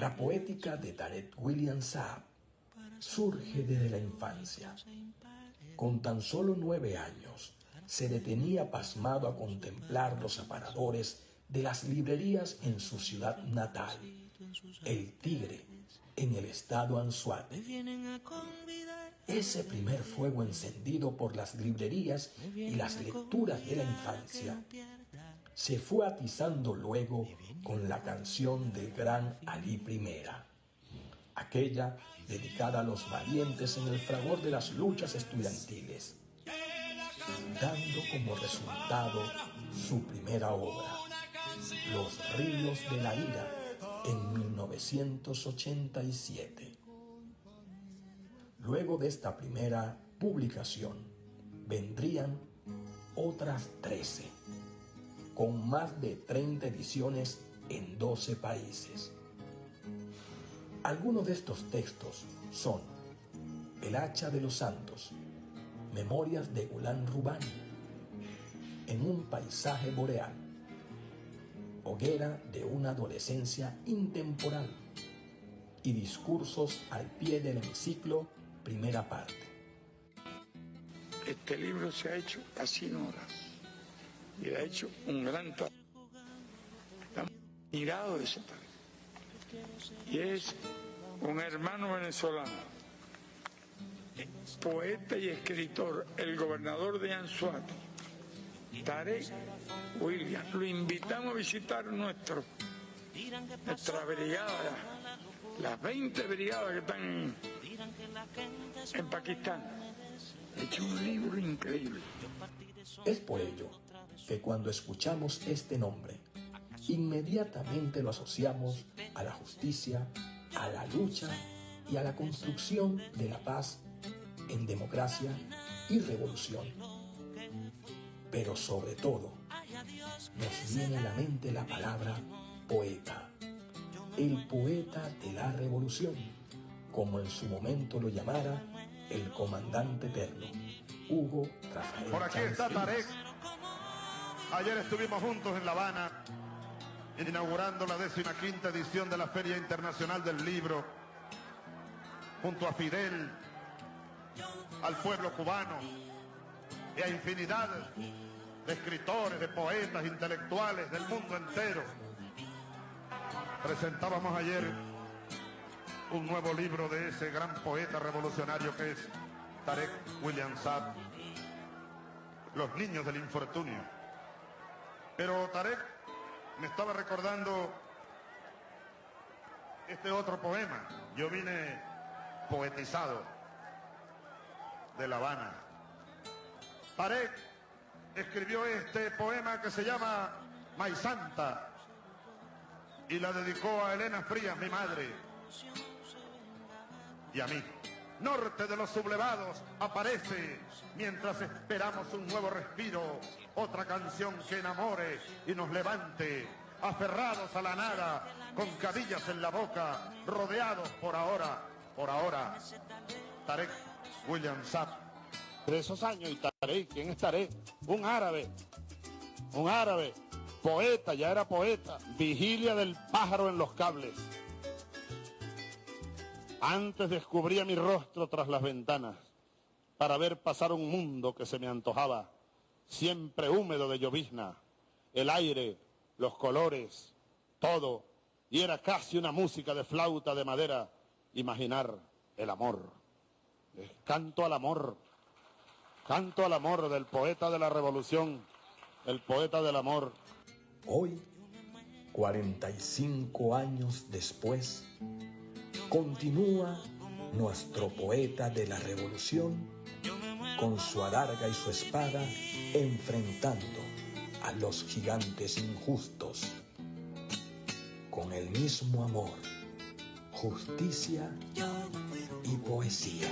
La poética de Tarek William Saab surge desde la infancia. Con tan solo 9 años, se detenía pasmado a contemplar los aparadores de las librerías en su ciudad natal, El Tigre, en el estado Anzoátegui. Ese primer fuego encendido por las librerías y las lecturas de la infancia se fue atizando luego con la canción del gran Alí I, aquella dedicada a los valientes en el fragor de las luchas estudiantiles, dando como resultado su primera obra, Los ríos de la ira, en 1987. Luego de esta primera publicación, vendrían otras 13, con más de 30 ediciones en 12 países. Algunos de estos textos son El hacha de los santos, Memorias de Ghulam Rubani, En un paisaje boreal, Hoguera de una adolescencia intemporal y Discursos al pie del hemiciclo, primera parte. Este libro se ha hecho casi en horas y ha hecho un gran trabajo. Estamos admirados de ese talento. Y es un hermano venezolano, poeta y escritor, el gobernador de Anzoátegui, Tarek William. Lo invitamos a visitar nuestra brigada, las 20 brigadas que están en Pakistán. He hecho un libro increíble. Es por ello que cuando escuchamos este nombre, inmediatamente lo asociamos a la justicia, a la lucha y a la construcción de la paz en democracia y revolución. Pero sobre todo, nos viene a la mente la palabra poeta, el poeta de la revolución, como en su momento lo llamara el comandante eterno, Hugo Rafael Por aquí está Tarek. Ayer estuvimos juntos en La Habana, inaugurando la 15ª edición de la Feria Internacional del Libro, junto a Fidel, al pueblo cubano y a infinidad de escritores, de poetas, intelectuales del mundo entero. Presentábamos ayer un nuevo libro de ese gran poeta revolucionario que es Tarek William Saab, Los niños del infortunio. Pero Tarek me estaba recordando este otro poema. Yo vine poetizado de La Habana. Tarek escribió este poema que se llama Maisanta y la dedicó a Elena Frías, mi madre, y a mí. Norte de los sublevados aparece mientras esperamos un nuevo respiro, otra canción que enamore y nos levante, aferrados a la nada, con cabillas en la boca, rodeados por ahora, Tarek William Saab. De esos años, y Tarek, ¿quién es Tarek? Un árabe, poeta, ya era poeta, vigilia del pájaro en los cables. Antes descubría mi rostro tras las ventanas para ver pasar un mundo que se me antojaba, siempre húmedo de llovizna, el aire, los colores, todo, y era casi una música de flauta de madera, imaginar el amor. Canto al amor del poeta de la revolución, el poeta del amor. Hoy, 45 años después, continúa nuestro poeta de la revolución con su adarga y su espada enfrentando a los gigantes injustos con el mismo amor, justicia y poesía.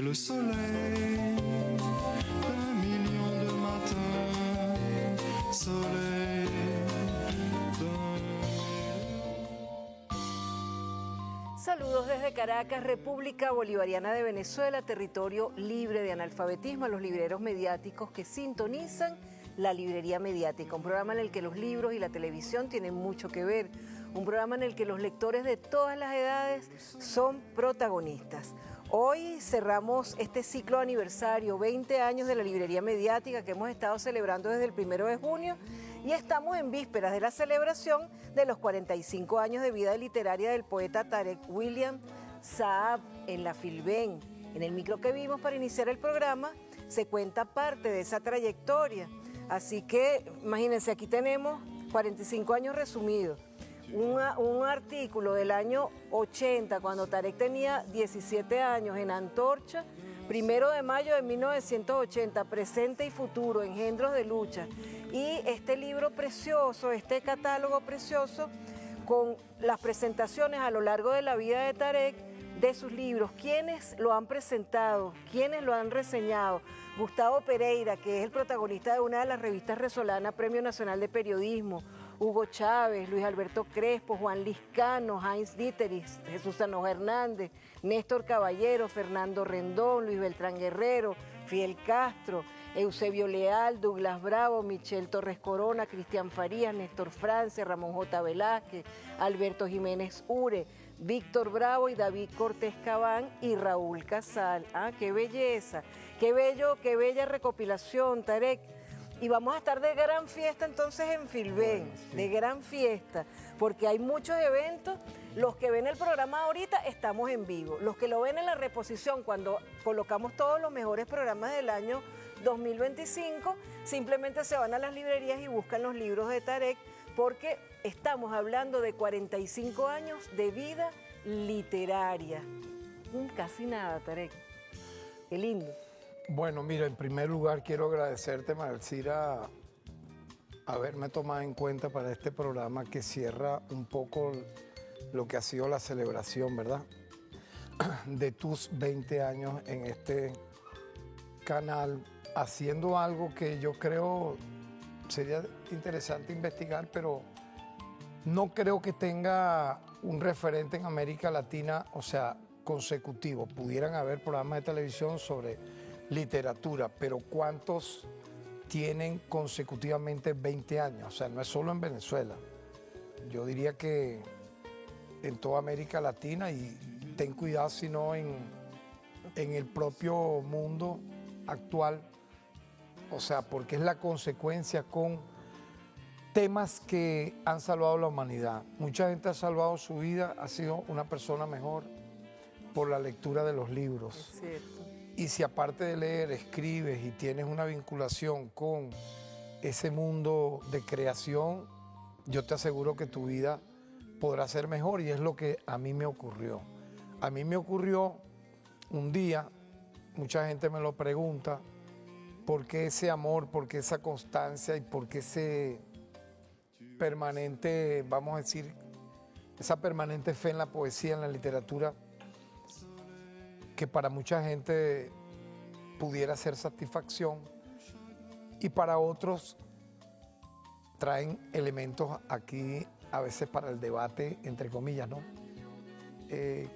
Le soleil d'un million de matins, soleil Saludos desde Caracas, República Bolivariana de Venezuela, territorio libre de analfabetismo, a los libreros mediáticos que sintonizan la librería mediática, un programa en el que los libros y la televisión tienen mucho que ver, un programa en el que los lectores de todas las edades son protagonistas. Hoy cerramos este ciclo aniversario, 20 años de la librería mediática que hemos estado celebrando desde el 1 de junio y estamos en vísperas de la celebración de los 45 años de vida literaria del poeta Tarek William Saab en la Filben. En el micro que vimos para iniciar el programa se cuenta parte de esa trayectoria. Así que imagínense, aquí tenemos 45 años resumidos. Un artículo del año 80, cuando Tarek tenía 17 años, en Antorcha, 1 de mayo de 1980, Presente y Futuro, Engendros de Lucha. Y este libro precioso, este catálogo precioso, con las presentaciones a lo largo de la vida de Tarek, de sus libros, quienes lo han presentado, quienes lo han reseñado. Gustavo Pereira, que es el protagonista de una de las revistas Resolana, Premio Nacional de Periodismo, Hugo Chávez, Luis Alberto Crespo, Juan Liscano, Heinz Dieterich, Jesús Sanoja Hernández, Néstor Caballero, Fernando Rendón, Luis Beltrán Guerrero, Fidel Castro, Eusebio Leal, Douglas Bravo, Michelle Torres Corona, Cristian Farías, Néstor Francia, Ramón J. Velázquez, Alberto Jiménez Ure, Víctor Bravo y David Cortés Cabán y Raúl Casal. ¡Ah, qué belleza! ¡Qué bello, qué bella recopilación, Tarek! Y vamos a estar de gran fiesta entonces en Filben, bueno, sí, de gran fiesta, porque hay muchos eventos. Los que ven el programa ahorita estamos en vivo, los que lo ven en la reposición cuando colocamos todos los mejores programas del año 2025, simplemente se van a las librerías y buscan los libros de Tarek, porque estamos hablando de 45 años de vida literaria. Casi nada, Tarek. Qué lindo. Bueno, mira, en primer lugar quiero agradecerte, Marcira, haberme tomado en cuenta para este programa que cierra un poco lo que ha sido la celebración, ¿verdad?, de tus 20 años en este canal, haciendo algo que yo creo sería interesante investigar, pero no creo que tenga un referente en América Latina, o sea, consecutivo. Pudieran haber programas de televisión sobre literatura, pero ¿cuántos tienen consecutivamente 20 años? O sea, no es solo en Venezuela. Yo diría que en toda América Latina, y ten cuidado si no en el propio mundo actual, o sea, porque es la consecuencia con temas que han salvado la humanidad. Mucha gente ha salvado su vida, ha sido una persona mejor por la lectura de los libros. Es cierto. Y si aparte de leer, escribes y tienes una vinculación con ese mundo de creación, yo te aseguro que tu vida podrá ser mejor, y es lo que a mí me ocurrió. A mí me ocurrió un día, mucha gente me lo pregunta, ¿por qué ese amor, por qué esa constancia y por qué ese permanente, vamos a decir, esa permanente fe en la poesía, en la literatura, que para mucha gente pudiera ser satisfacción y para otros traen elementos aquí a veces para el debate, entre comillas, ¿no?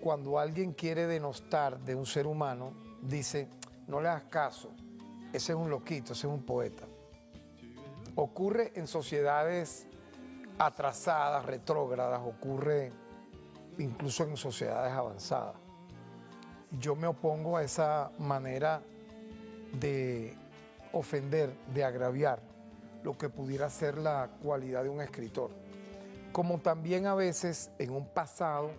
Cuando alguien quiere denostar de un ser humano, dice, no le hagas caso, ese es un loquito, ese es un poeta. Ocurre en sociedades atrasadas, retrógradas, ocurre incluso en sociedades avanzadas. Yo me opongo a esa manera de ofender, de agraviar lo que pudiera ser la cualidad de un escritor. Como también a veces en un pasado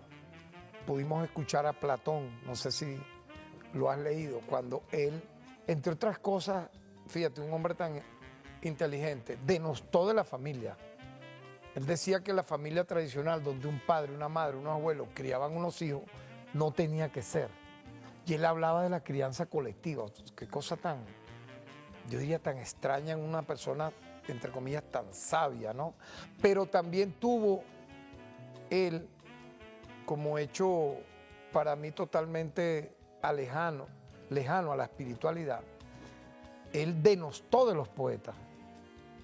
pudimos escuchar a Platón, no sé si lo has leído, cuando él, entre otras cosas, fíjate, un hombre tan inteligente, denostó de la familia. Él decía que la familia tradicional, donde un padre, una madre, unos abuelos criaban unos hijos, no tenía que ser. Y él hablaba de la crianza colectiva. Qué cosa tan, yo diría, tan extraña en una persona, entre comillas, tan sabia, ¿no? Pero también tuvo él, como hecho para mí totalmente lejano a la espiritualidad, él denostó de los poetas,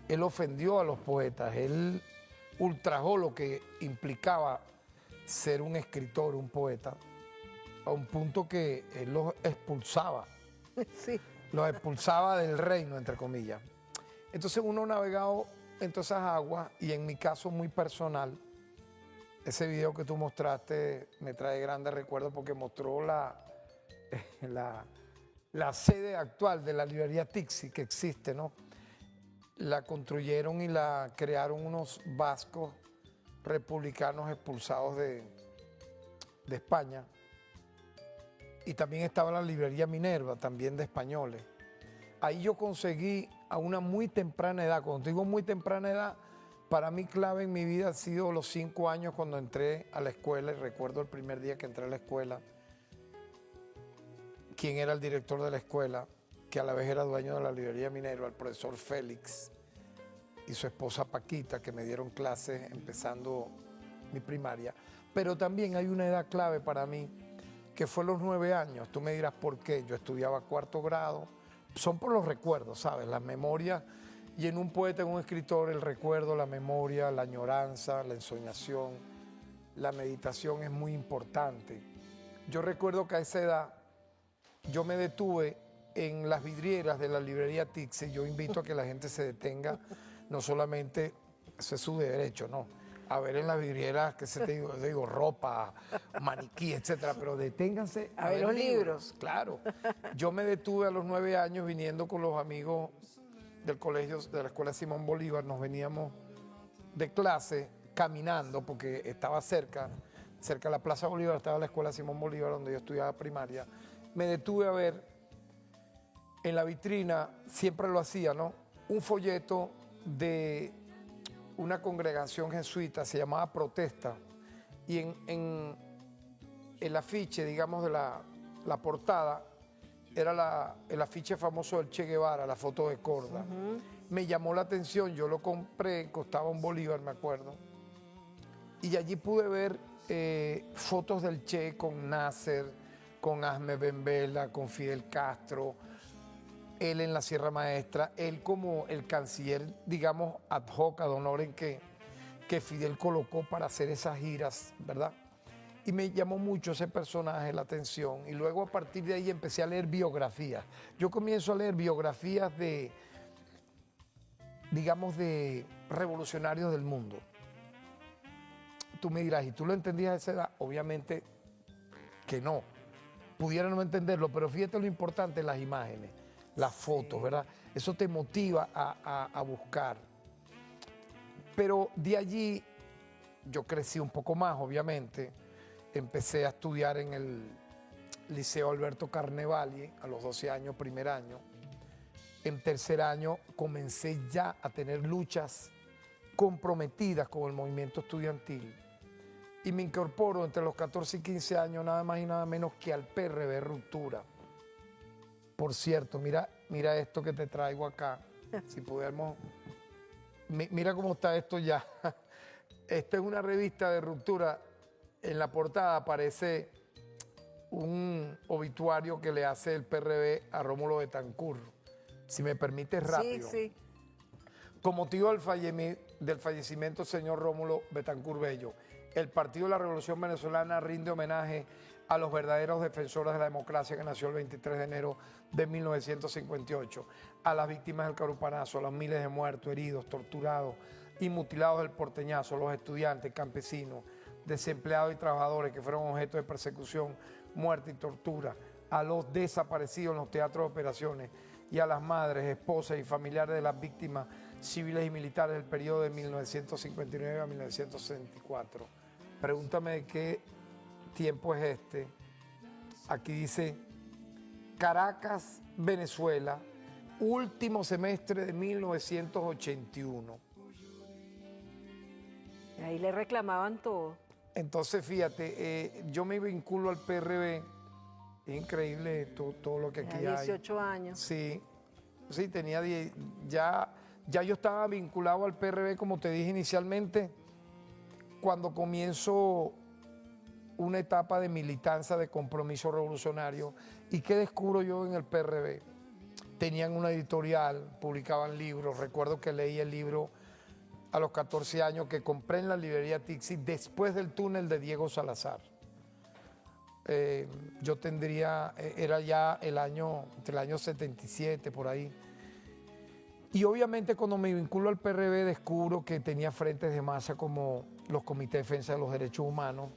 él ofendió a los poetas, él ultrajó lo que implicaba ser un escritor, un poeta, a un punto que él los expulsaba. Sí. Los expulsaba del reino, entre comillas. Entonces uno ha navegado en todas esas aguas y en mi caso muy personal, ese video que tú mostraste me trae grandes recuerdos porque mostró la sede actual de la librería Tixi que existe, ¿no? La construyeron y la crearon unos vascos republicanos expulsados de España. Y también estaba la librería Minerva, también de españoles. Ahí yo conseguí a una muy temprana edad, cuando digo muy temprana edad, para mí clave en mi vida ha sido los 5 años cuando entré a la escuela, y recuerdo el primer día que entré a la escuela, quién era el director de la escuela, que a la vez era dueño de la librería Minerva, el profesor Félix y su esposa Paquita, que me dieron clases empezando mi primaria. Pero también hay una edad clave para mí, que fue los 9 años. Tú me dirás por qué. Yo estudiaba 4º grado. Son por los recuerdos, ¿sabes? Las memorias. Y en un poeta, en un escritor, el recuerdo, la memoria, la añoranza, la ensoñación, la meditación es muy importante. Yo recuerdo que a esa edad yo me detuve en las vidrieras de la librería Tixi. Yo invito a que la gente se detenga, no solamente, ese es su derecho, ¿no? A ver en las vidrieras, que se te digo, ropa, maniquí, etcétera, pero deténganse a ver los libros. Claro. Yo me detuve a los 9 años viniendo con los amigos del colegio, de la escuela Simón Bolívar, nos veníamos de clase caminando porque estaba cerca de la Plaza Bolívar estaba la escuela Simón Bolívar donde yo estudiaba primaria. Me detuve a ver en la vitrina, siempre lo hacía, ¿no? Un folleto de una congregación jesuita, se llamaba Protesta, y en el afiche, digamos, de la portada, era el afiche famoso del Che Guevara, la foto de Corda. Me llamó la atención, yo lo compré, costaba un bolívar, me acuerdo, y allí pude ver fotos del Che con Nasser, con Ahmed Ben Bella, con Fidel Castro, él en la Sierra Maestra, él como el canciller, digamos, ad hoc, ad honorem, que Fidel colocó para hacer esas giras, ¿verdad? Y me llamó mucho ese personaje la atención. Y luego a partir de ahí empecé a leer biografías. Yo comienzo a leer biografías de, digamos, de revolucionarios del mundo. Tú me dirás, ¿y tú lo entendías a esa edad? Obviamente que no. Pudiera no entenderlo, pero fíjate lo importante, las imágenes, las fotos, ¿verdad? Eso te motiva a buscar. Pero de allí yo crecí un poco más, obviamente. Empecé a estudiar en el Liceo Alberto Carnevali a los 12 años, primer año. En tercer año comencé ya a tener luchas comprometidas con el movimiento estudiantil. Y me incorporo entre los 14 y 15 años, nada más y nada menos que al PRB Ruptura. Por cierto, mira esto que te traigo acá. Si podemos... Mira cómo está esto ya. Esta es una revista de Ruptura. En la portada aparece un obituario que le hace el PRB a Rómulo Betancourt. Si me permites, rápido. Sí, sí. Con motivo del fallecimiento del señor Rómulo Betancourt Bello, el Partido de la Revolución Venezolana rinde homenaje a los verdaderos defensores de la democracia que nació el 23 de enero de 1958, a las víctimas del carupanazo, a los miles de muertos, heridos, torturados y mutilados del porteñazo, los estudiantes, campesinos, desempleados y trabajadores que fueron objeto de persecución, muerte y tortura, a los desaparecidos en los teatros de operaciones y a las madres, esposas y familiares de las víctimas civiles y militares del periodo de 1959 a 1964. Pregúntame de qué tiempo es este. Aquí dice Caracas, Venezuela, último semestre de 1981. Ahí le reclamaban todo. Entonces, fíjate, yo me vinculo al PRB, es increíble todo lo que aquí hay. 18 años. Sí, tenía 10, ya yo estaba vinculado al PRB, como te dije inicialmente, cuando comienzo una etapa de militancia, de compromiso revolucionario. ¿Y qué descubro yo en el PRB? Tenían una editorial, publicaban libros. Recuerdo que leí el libro a los 14 años, que compré en la librería Tixi después del túnel de Diego Salazar. Yo tendría, era ya entre el año 77, por ahí. Y obviamente cuando me vinculo al PRB descubro que tenía frentes de masa como los comités de defensa de los derechos humanos.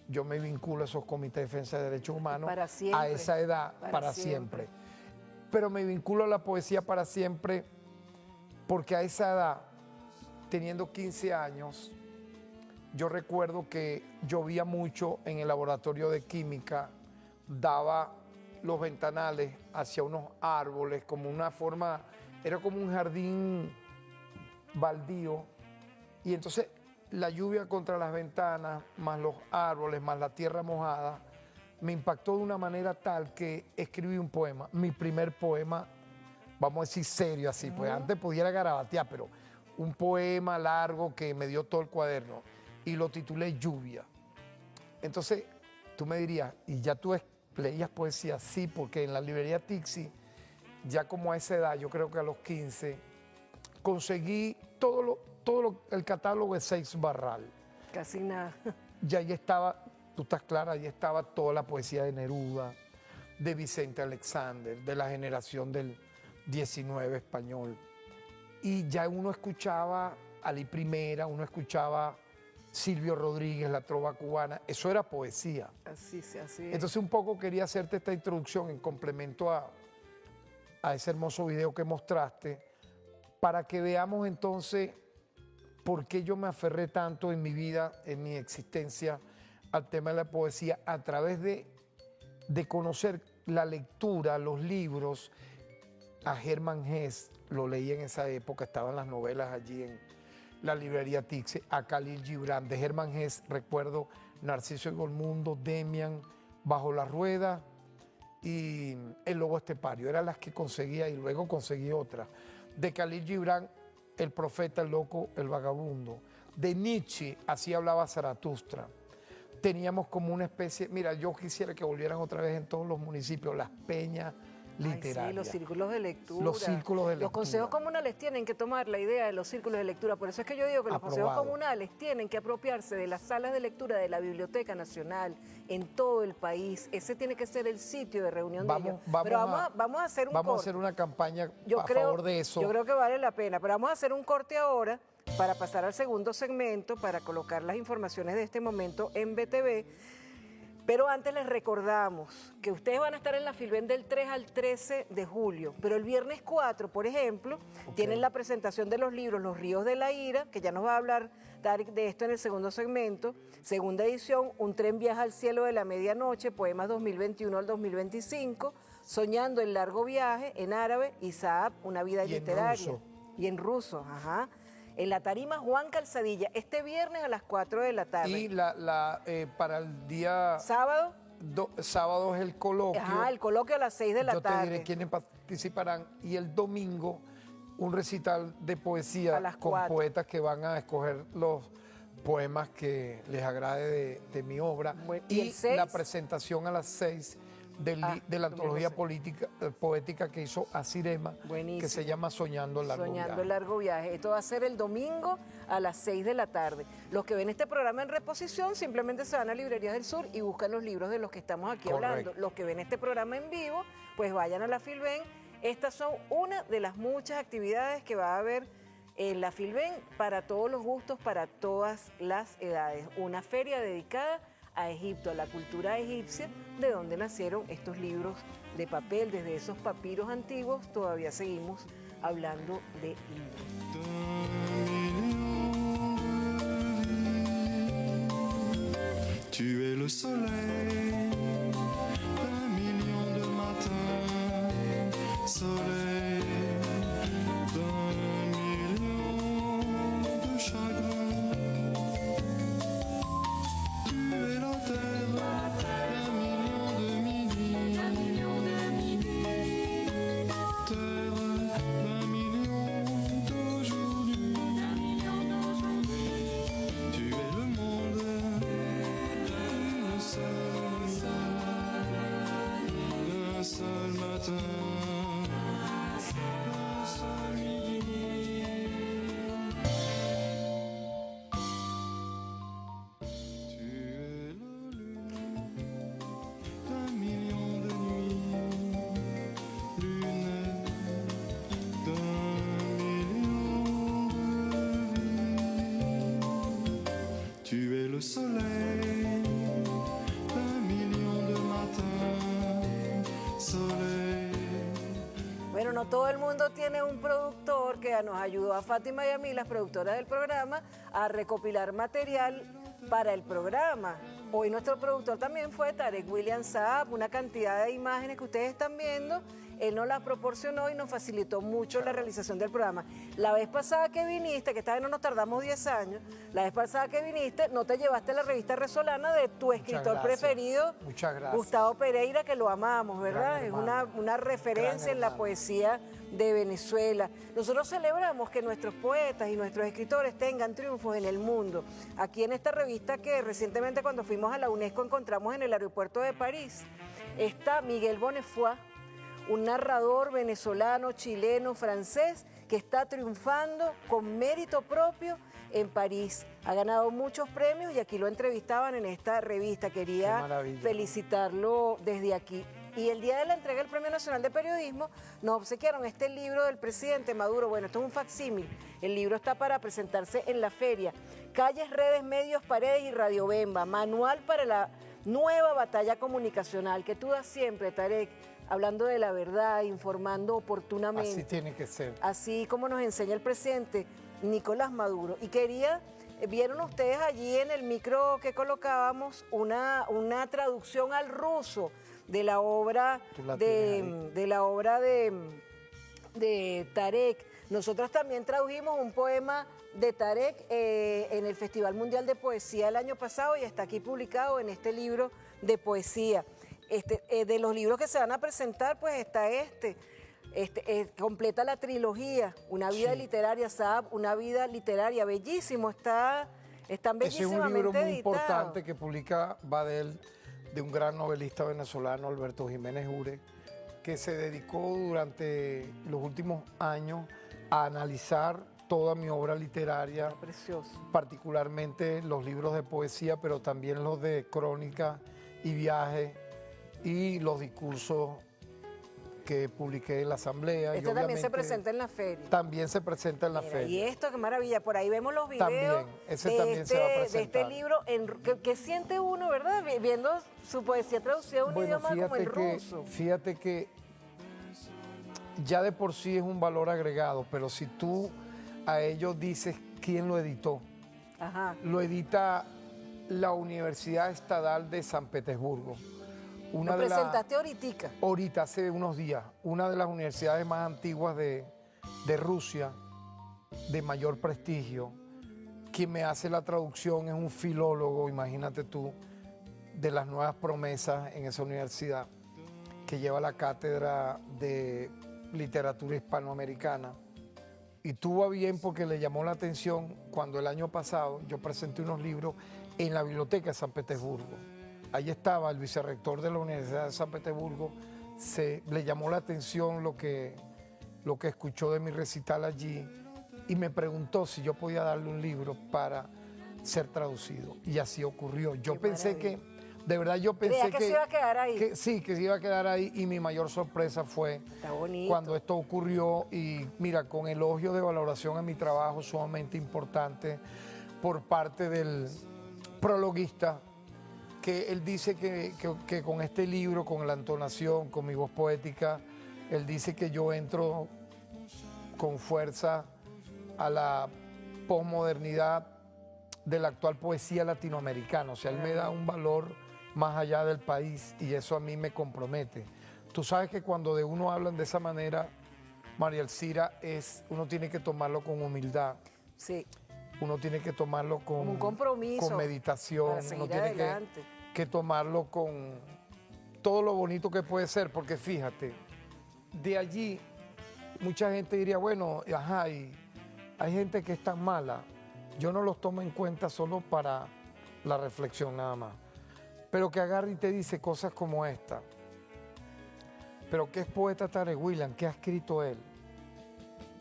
Yo me vinculo a esos comités de defensa de derechos humanos para siempre, a esa edad, para siempre. Pero me vinculo a la poesía para siempre porque a esa edad, teniendo 15 años, yo recuerdo que llovía mucho en el laboratorio de química, daba los ventanales hacia unos árboles, como una forma, era como un jardín baldío, y entonces la lluvia contra las ventanas, más los árboles, más la tierra mojada, me impactó de una manera tal que escribí un poema, mi primer poema, vamos a decir serio así, pues antes pudiera garabatear, pero un poema largo que me dio todo el cuaderno, y lo titulé Lluvia. Entonces, tú me dirías, ¿y ya tú leías poesía? Sí, porque en la librería Tixi, ya como a esa edad, yo creo que a los 15, conseguí el catálogo de Seix Barral. Casi nada. Ya ahí estaba, tú estás clara, ahí estaba toda la poesía de Neruda, de Vicente Alexander, de la generación del 19 español. Y ya uno escuchaba Ali Primera, uno escuchaba Silvio Rodríguez, la trova cubana, eso era poesía. Así es. Entonces un poco quería hacerte esta introducción en complemento a ese hermoso video que mostraste, para que veamos entonces por qué yo me aferré tanto en mi vida, en mi existencia, al tema de la poesía, a través de conocer la lectura, los libros. A Germán Hesse, lo leí en esa época, estaban las novelas allí en la librería Tixi, a Khalil Gibran. De Germán Hesse recuerdo Narciso y Golmundo, Demian, Bajo la Rueda y El Lobo Estepario. Eran las que conseguía y luego conseguí otras. De Khalil Gibran, El Profeta, el Loco, el Vagabundo. De Nietzsche, Así hablaba Zaratustra. Teníamos como una especie, mira, yo quisiera que volvieran otra vez en todos los municipios, las peñas literarias. Sí, los círculos de lectura. Los círculos de lectura. Los consejos comunales tienen que tomar la idea de los círculos de lectura. Por eso es que yo digo que los consejos comunales tienen que apropiarse de las salas de lectura de la Biblioteca Nacional en todo el país. Ese tiene que ser el sitio de reunión de ellos. Pero vamos a hacer un corte. Vamos a hacer una campaña a favor de eso. Yo creo que vale la pena, pero vamos a hacer un corte ahora para pasar al segundo segmento, para colocar las informaciones de este momento en BTV. Pero antes les recordamos que ustedes van a estar en la Filben del 3 al 13 de julio, pero el viernes 4, por ejemplo, tienen la presentación de los libros Los Ríos de la Ira, que ya nos va a hablar Tarek de esto en el segundo segmento, segunda edición, Un tren viaja al cielo de la medianoche, poemas 2021 al 2025, Soñando el largo viaje, en árabe, Isaab, una vida literaria. Y en ruso, ajá. En la tarima Juan Calzadilla, este viernes a las 4 de la tarde. Y para el día... ¿Sábado? Sábado es el coloquio. Ajá, el coloquio a las 6 de la tarde. Yo te diré quiénes participarán. Y el domingo, un recital de poesía con poetas que van a escoger los poemas que les agrade de mi obra. Bueno, y la presentación a las 6 de la antología poética que hizo Asirema, que se llama Soñando el largo viaje. Soñando el largo viaje. Esto va a ser el domingo a las 6 de la tarde. Los que ven este programa en reposición simplemente se van a Librerías del Sur y buscan los libros de los que estamos aquí hablando. Los que ven este programa en vivo, pues vayan a la Filben. Estas son una de las muchas actividades que va a haber en la Filben para todos los gustos, para todas las edades. Una feria dedicada a Egipto, a la cultura egipcia, de donde nacieron estos libros de papel. Desde esos papiros antiguos todavía seguimos hablando de libros. Tu es le soleil, 1 million de matins, soleil, 1 million de chagrins. Tu es la terre, 1 million de midis, 1 million de midis. Terre, 1 million d'aujourd'hui, 1 million d'aujourd'hui. Tu es le monde. Un seul matin. no todo el mundo tiene un productor que nos ayudó a Fátima y a mí, las productoras del programa, a recopilar material para el programa. Hoy nuestro productor también fue Tarek William Saab, una cantidad de imágenes que ustedes están viendo, él nos las proporcionó y nos facilitó mucho la realización del programa. La vez pasada que viniste, que esta vez no nos tardamos 10 años, la vez pasada que viniste no te llevaste la revista Resolana de tu escritor preferido, Gustavo Pereira, que lo amamos, ¿verdad? Es una referencia en la poesía de Venezuela. Nosotros celebramos que nuestros poetas y nuestros escritores tengan triunfos en el mundo. Aquí en esta revista que recientemente cuando fuimos a la UNESCO encontramos en el aeropuerto de París, está Miguel Bonnefoy, un narrador venezolano, chileno, francés, que está triunfando con mérito propio en París. Ha ganado muchos premios y aquí lo entrevistaban en esta revista. Quería felicitarlo desde aquí. Y el día de la entrega del Premio Nacional de Periodismo nos obsequiaron este libro del presidente Maduro. Bueno, esto es un facsímil. El libro está para presentarse en la feria. Calles, redes, medios, paredes y Radio Bemba. Manual para la nueva batalla comunicacional que tú das siempre, Tarek, hablando de la verdad, informando oportunamente. Así tiene que ser. Así como nos enseña el presidente Nicolás Maduro. Y vieron ustedes allí en el micro que colocábamos una traducción al ruso de la obra de Tarek. Nosotros también tradujimos un poema de Tarek en el Festival Mundial de Poesía el año pasado y está aquí publicado en este libro de poesía. De los libros que se van a presentar, pues está completa la trilogía, Una vida literaria, Saab, Una vida literaria, bellísimo, están bellísimamente editados. Es un libro muy importante que publica Badel, de un gran novelista venezolano, Alberto Jiménez Ure, que se dedicó durante los últimos años a analizar toda mi obra literaria, precioso, particularmente los libros de poesía, pero también los de crónica y viaje, y los discursos que publiqué en la asamblea. Esto también se presenta en la feria. También se presenta en la feria. Y esto, qué maravilla, por ahí vemos los videos también se va a presentar. de este libro, que siente uno, ¿verdad? Viendo su poesía traducida a un idioma como el ruso. Fíjate que ya de por sí es un valor agregado, pero si tú a ellos dices quién lo editó, lo edita la Universidad Estatal de San Petersburgo. ¿Lo presentaste ahorita, hace unos días, una de las universidades más antiguas de Rusia, de mayor prestigio. Quien me hace la traducción es un filólogo, imagínate tú, de las nuevas promesas en esa universidad, que lleva la cátedra de literatura hispanoamericana. Y tuvo a bien porque le llamó la atención cuando el año pasado yo presenté unos libros en la Biblioteca de San Petersburgo. Ahí estaba el vicerrector de la Universidad de San Petersburgo, le llamó la atención lo que escuchó de mi recital allí y me preguntó si yo podía darle un libro para ser traducido. Y así ocurrió. Yo pensé que, de verdad yo pensé que se iba a quedar ahí. Que se iba a quedar ahí y mi mayor sorpresa fue cuando esto ocurrió y mira, con elogios de valoración a mi trabajo sumamente importante por parte del prologuista, que él dice que con este libro, con la entonación, con mi voz poética, él dice que yo entro con fuerza a la posmodernidad de la actual poesía latinoamericana. O sea, él me da un valor más allá del país y eso a mí me compromete. Tú sabes que cuando de uno hablan de esa manera, María Elcira, uno tiene que tomarlo con humildad. Sí. Uno tiene que tomarlo con un compromiso, con meditación, uno tiene que tomarlo con todo lo bonito que puede ser, porque fíjate, de allí mucha gente diría, bueno, ajá, y hay gente que es tan mala, yo no los tomo en cuenta solo para la reflexión nada más, pero que agarre y te dice cosas como esta. Pero ¿qué es poeta Tarek William? ¿Qué ha escrito él?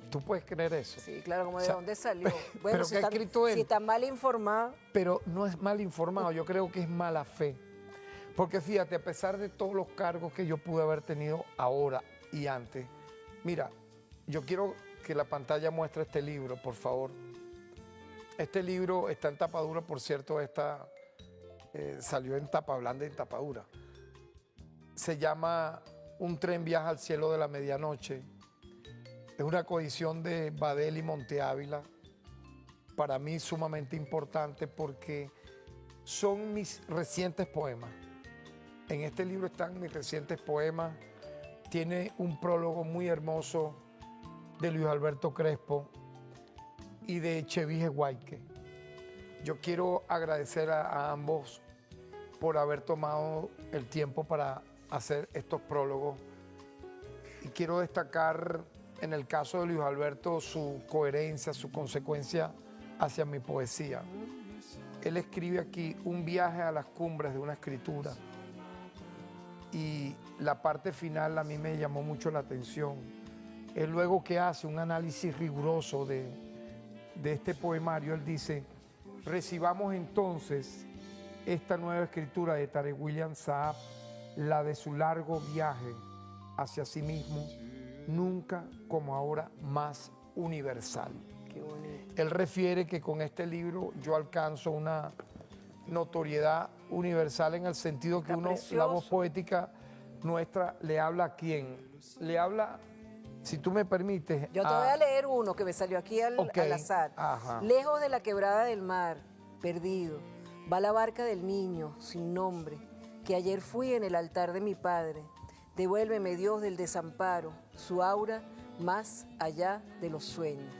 ¿Tú puedes creer eso? Sí, claro, como de dónde salió. Bueno, pero ¿qué ha escrito él? Si está mal informado. Pero no es mal informado, yo creo que es mala fe. Porque fíjate, a pesar de todos los cargos que yo pude haber tenido ahora y antes, mira, yo quiero que la pantalla muestre este libro, por favor. Este libro está en tapa dura, por cierto, salió en tapa blanda y en tapa dura. Se llama Un tren viaja al cielo de la medianoche. Es una coedición de Badel y Monte Ávila, para mí sumamente importante porque son mis recientes poemas. En este libro están mis recientes poemas. Tiene un prólogo muy hermoso de Luis Alberto Crespo y de Chevige Huayque. Yo quiero agradecer a ambos por haber tomado el tiempo para hacer estos prólogos. Y quiero destacar, en el caso de Luis Alberto, su coherencia, su consecuencia hacia mi poesía. Él escribe aquí un viaje a las cumbres de una escritura. Y la parte final a mí me llamó mucho la atención. Él luego que hace un análisis riguroso de este poemario, él dice: recibamos entonces esta nueva escritura de Tarek William Saab, la de su largo viaje hacia sí mismo, nunca como ahora más universal. Qué bonito. Él refiere que con este libro yo alcanzo una notoriedad universal en el sentido que Está precioso. la voz poética nuestra le habla a quién. Le habla, si tú me permites, Yo te voy a leer uno que me salió aquí Ok, al azar. ajá. Lejos de la quebrada del mar, perdido, va la barca del niño, sin nombre, que ayer fui en el altar de mi padre. Devuélveme, Dios del desamparo, su aura más allá de los sueños.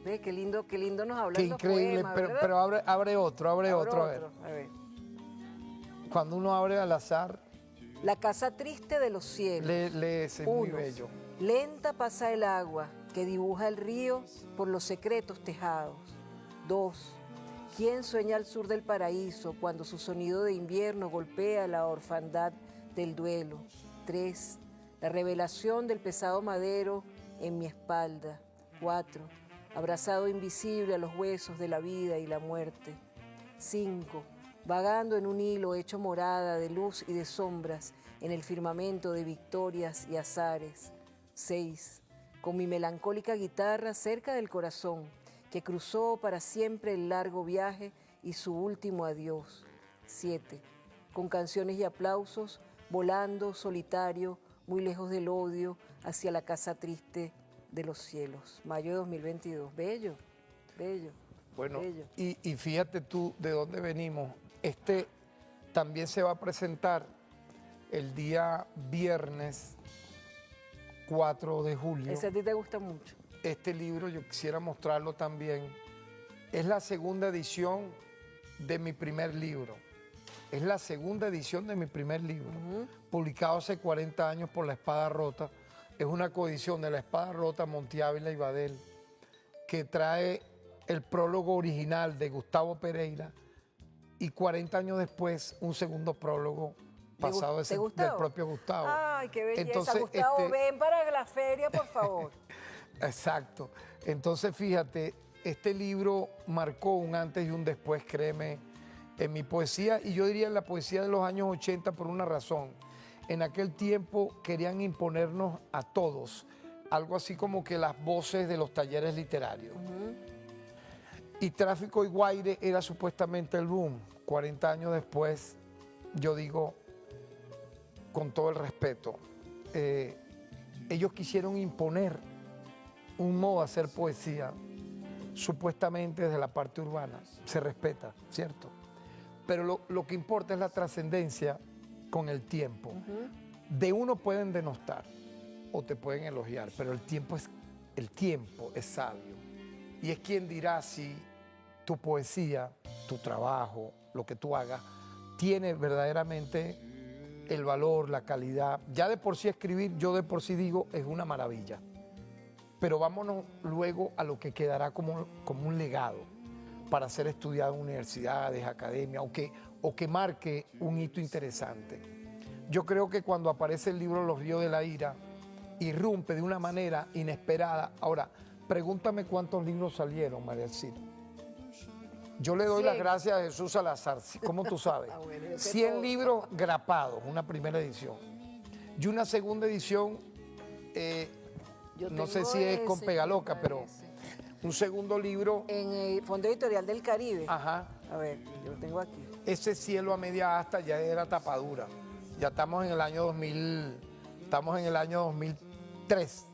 ¿Ve? Qué lindo nos hablan Qué los increíble, poemas, pero, ¿verdad? pero abre otro, Abro a ver. otro, a ver. Cuando uno abre al azar, La casa triste de los cielos. lee ese, muy Uno. bello. Lenta pasa el agua que dibuja el río por los secretos tejados. 2. ¿Quién sueña al sur del paraíso cuando su sonido de invierno golpea la orfandad del duelo? 3. La revelación del pesado madero en mi espalda. 4. Abrazado invisible a los huesos de la vida y la muerte. 5. Vagando en un hilo hecho morada de luz y de sombras en el firmamento de victorias y azares. 6. Con mi melancólica guitarra cerca del corazón, que cruzó para siempre el largo viaje y su último adiós. 7. Con canciones y aplausos, volando solitario, muy lejos del odio, hacia la casa triste de los cielos. Mayo de 2022. Bello, bello. Bueno, bello. y fíjate tú de dónde venimos. Este también se va a presentar el día viernes 4 de julio. Ese a ti te gusta mucho. Este libro yo quisiera mostrarlo también. Es la segunda edición de mi primer libro. Es la segunda edición de mi primer libro, publicado hace 40 años por La Espada Rota. Es una coedición de La Espada Rota, Monte Ávila y Badel, que trae el prólogo original de Gustavo Pereira y 40 años después un segundo prólogo pasado ¿De del Gustavo? propio Gustavo. Ay, qué belleza. Entonces, Gustavo, ven para la feria, por favor. Exacto. Entonces, fíjate, este libro marcó un antes y un después, créeme, en mi poesía, y yo diría en la poesía de los años 80 por una razón. En aquel tiempo querían imponernos a todos algo así como que las voces de los talleres literarios. Y Tráfico y Guaire era supuestamente el boom. 40 años después, yo digo, con todo el respeto, ellos quisieron imponer un modo de hacer poesía, supuestamente desde la parte urbana. Se respeta, ¿cierto? Pero lo que importa es la trascendencia con el tiempo. De uno pueden denostar o te pueden elogiar, pero el tiempo es sabio. Y es quien dirá si tu poesía, tu trabajo, lo que tú hagas, tiene verdaderamente el valor, la calidad. Ya de por sí escribir, yo de por sí digo, es una maravilla. Pero vámonos luego a lo que quedará como un legado para ser estudiado en universidades, academias, o que marque un hito interesante. Yo creo que cuando aparece el libro Los Ríos de la Ira, irrumpe de una manera inesperada. Ahora, pregúntame cuántos libros salieron, María Elcira. Yo le doy las gracias a Jesús Salazar, ¿cómo tú sabes? 100 libros grapados, una primera edición. Y una segunda edición, no sé si es con Pegaloca, pero un segundo libro. En el Fondo Editorial del Caribe. Ajá. A ver, yo lo tengo aquí. Ese cielo a media asta ya era tapadura. Ya estamos en el año 2000, estamos en el año 2003.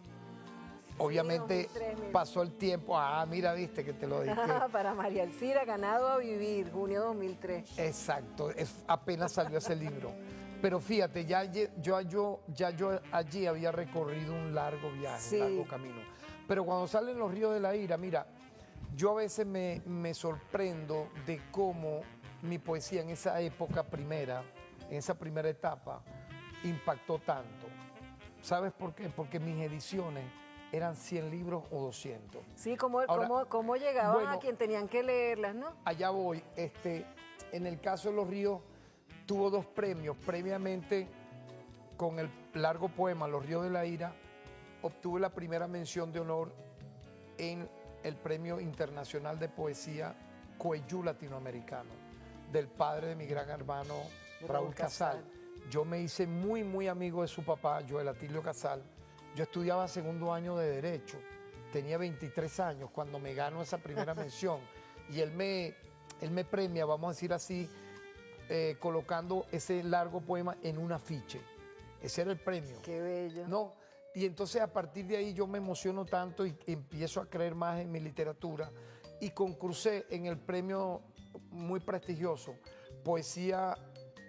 Obviamente 2003, mira. pasó el tiempo. Ah, mira, viste que te lo dije. Para María Elcira, Ganado a Vivir, junio 2003. Exacto, apenas salió ese libro. Pero fíjate, yo allí había recorrido un largo viaje, Sí. un largo camino. Pero cuando salen Los Ríos de la Ira, mira, yo a veces me sorprendo de cómo mi poesía en esa época primera, en esa primera etapa, impactó tanto. ¿Sabes por qué? Porque mis ediciones eran 100 libros o 200. Sí, ¿cómo llegaban bueno, a quien tenían que leerlas, no? Allá voy. En el caso de Los Ríos, tuvo 2 premios. Previamente, con el largo poema Los Ríos de la Ira, obtuve la primera mención de honor en el Premio Internacional de Poesía Coeyú Latinoamericano, del padre de mi gran hermano Raúl Casal. Yo me hice muy, muy amigo de su papá, Joel Atilio Casal. Yo estudiaba segundo año de Derecho, tenía 23 años cuando me gano esa primera mención y él me premia, vamos a decir así, colocando ese largo poema en un afiche. Ese era el premio. Qué bello. ¿No? Y entonces a partir de ahí yo me emociono tanto y empiezo a creer más en mi literatura y concursé en el premio muy prestigioso, Poesía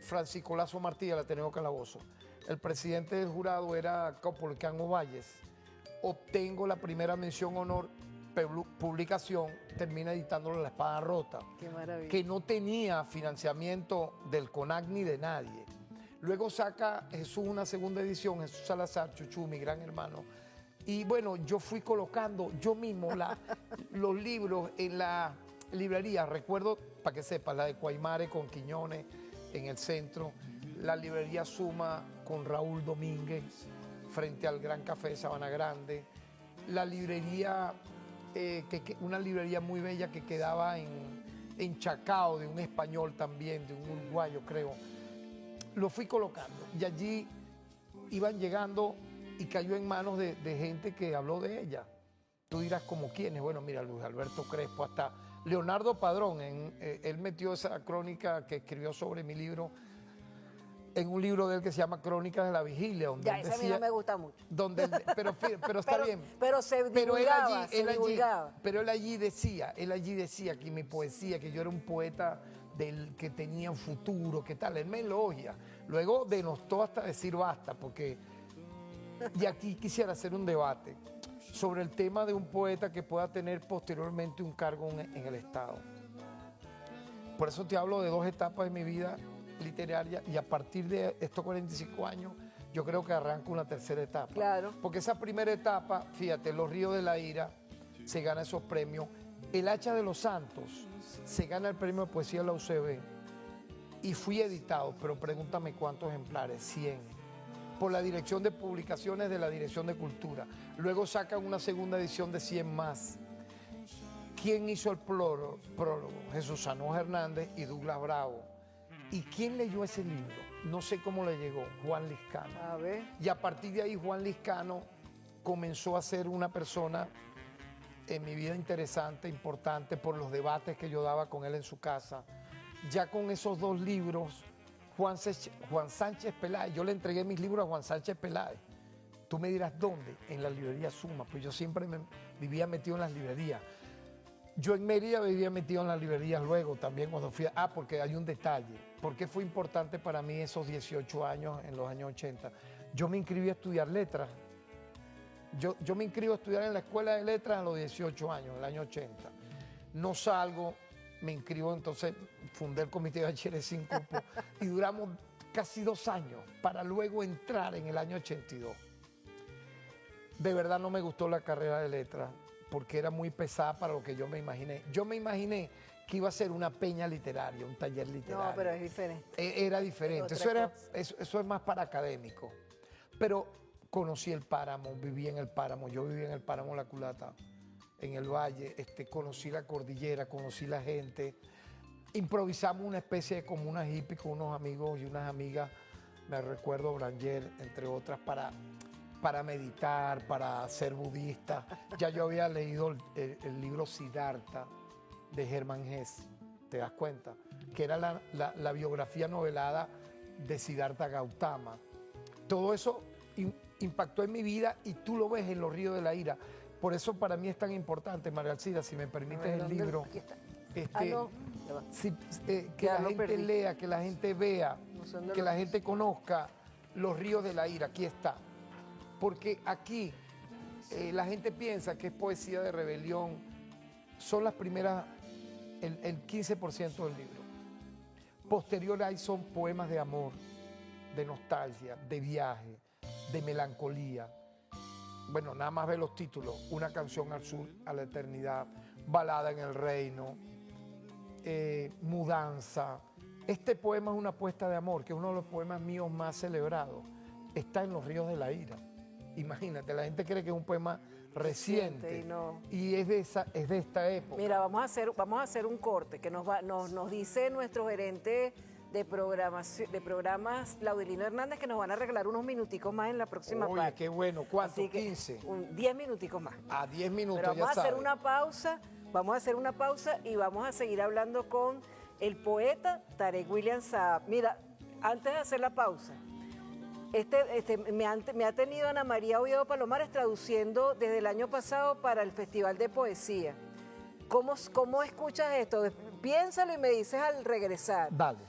Francisco Lazo Martí del Ateneo Calabozo. El presidente del jurado era Caupolicán Ovalles. Obtengo la primera mención honor, publicación, termina editándolo La Espada Rota, Qué maravilla. que no tenía financiamiento del CONAC ni de nadie. Luego saca Jesús una segunda edición, Jesús Salazar, Chuchú, mi gran hermano. Y bueno, yo fui colocando yo mismo los libros en la librería. Recuerdo, para que sepas, la de Guaymare con Quiñones en el centro, la librería Suma con Raúl Domínguez frente al Gran Café de Sabana Grande, la librería, una librería muy bella que quedaba en Chacao, de un español también, de un uruguayo creo. Lo fui colocando y allí iban llegando y cayó en manos de gente que habló de ella. Tú dirás, ¿como quiénes? Bueno, mira, Luis Alberto Crespo, hasta Leonardo Padrón, él metió esa crónica que escribió sobre mi libro en un libro de él que se llama Crónicas de la Vigilia. Donde Ya, él ese a mí decía- no me gusta mucho. pero está bien. Pero se divulgaba, se divulgaba. Pero él allí decía que mi poesía, que yo era un poeta que tenía un futuro, que tal, él me elogia. Luego denostó hasta decir basta, porque... Y aquí quisiera hacer un debate sobre el tema de un poeta que pueda tener posteriormente un cargo en el Estado. Por eso te hablo de 2 etapas de mi vida literaria y a partir de estos 45 años yo creo que arranco una tercera etapa. Claro. Porque esa primera etapa, fíjate, Los Ríos de la Ira, se gana esos premios. El Hacha de los Santos se gana el premio de poesía de la UCB y fui editado, pero pregúntame cuántos ejemplares, 100. Por la Dirección de Publicaciones de la Dirección de Cultura. Luego sacan una segunda edición de 100 más. ¿Quién hizo el prólogo? Jesús Sanós Hernández y Douglas Bravo. ¿Y quién leyó ese libro? No sé cómo le llegó, Juan Liscano. A ver. Y a partir de ahí Juan Liscano comenzó a ser una persona en mi vida interesante, importante, por los debates que yo daba con él en su casa. Ya con esos 2 libros... Juan Sánchez Peláez, yo le entregué mis libros a Juan Sánchez Peláez. Tú me dirás, ¿dónde? En la librería Suma, pues yo siempre vivía metido en las librerías. Yo en Mérida vivía metido en las librerías luego también cuando fui porque hay un detalle. ¿Por qué fue importante para mí esos 18 años en los años 80? Yo me inscribí a estudiar letras. Yo me inscribo a estudiar en la Escuela de Letras a los 18 años, en el año 80. No salgo, me inscribo, entonces fundé el comité de bachilleres sin cupo y duramos casi 2 años para luego entrar en el año 82. De verdad no me gustó la carrera de letras porque era muy pesada para lo que yo me imaginé. Yo me imaginé que iba a ser una peña literaria, un taller literario. No, pero es diferente. Era diferente, Es otra eso es más para académico. Pero conocí el páramo, viví en el páramo, yo viví en el páramo La Culata, en el valle, conocí la cordillera, conocí la gente. Improvisamos una especie de comuna hippie con unos amigos y unas amigas, me recuerdo Branger, entre otras, para meditar, para ser budista. Ya yo había leído el libro Siddhartha de Hermann Hesse, ¿te das cuenta? Que era la biografía novelada de Siddhartha Gautama. Todo eso impactó en mi vida y tú lo ves en Los Ríos de la Ira. Por eso para mí es tan importante, María Alcida, si me permites el ¿Dónde? libro, Aquí está. este, No, ya va. que Ya la lo gente perdí. lea, que la gente vea, No sé dónde que lo- la gente conozca los ríos de la ira. Aquí está. Porque aquí la gente piensa que es poesía de rebelión. Son las primeras, el 15% del libro. Posterior ahí son poemas de amor, de nostalgia, de viaje, de melancolía. Bueno, nada más ve los títulos. Una canción al sur, a la eternidad, Balada en el reino, Mudanza. Este poema es una apuesta de amor, que es uno de los poemas míos más celebrados. Está en los ríos de la ira. Imagínate, la gente cree que es un poema reciente y no. y es de esta época. Mira, vamos a hacer un corte que nos dice nuestro gerente de programas, Laudelino Hernández, que nos van a regalar unos minuticos más en la próxima Oye, parte. qué bueno. ¿Cuánto? Así que 15. 10 minuticos más. A 10 minutos, Pero ya vamos a hacer sabes. una pausa, y vamos a seguir hablando con el poeta Tarek William Saab. Mira, antes de hacer la pausa, me ha tenido Ana María Oviedo Palomares traduciendo desde el año pasado para el Festival de Poesía. ¿Cómo escuchas esto? Piénsalo y me dices al regresar. Dale.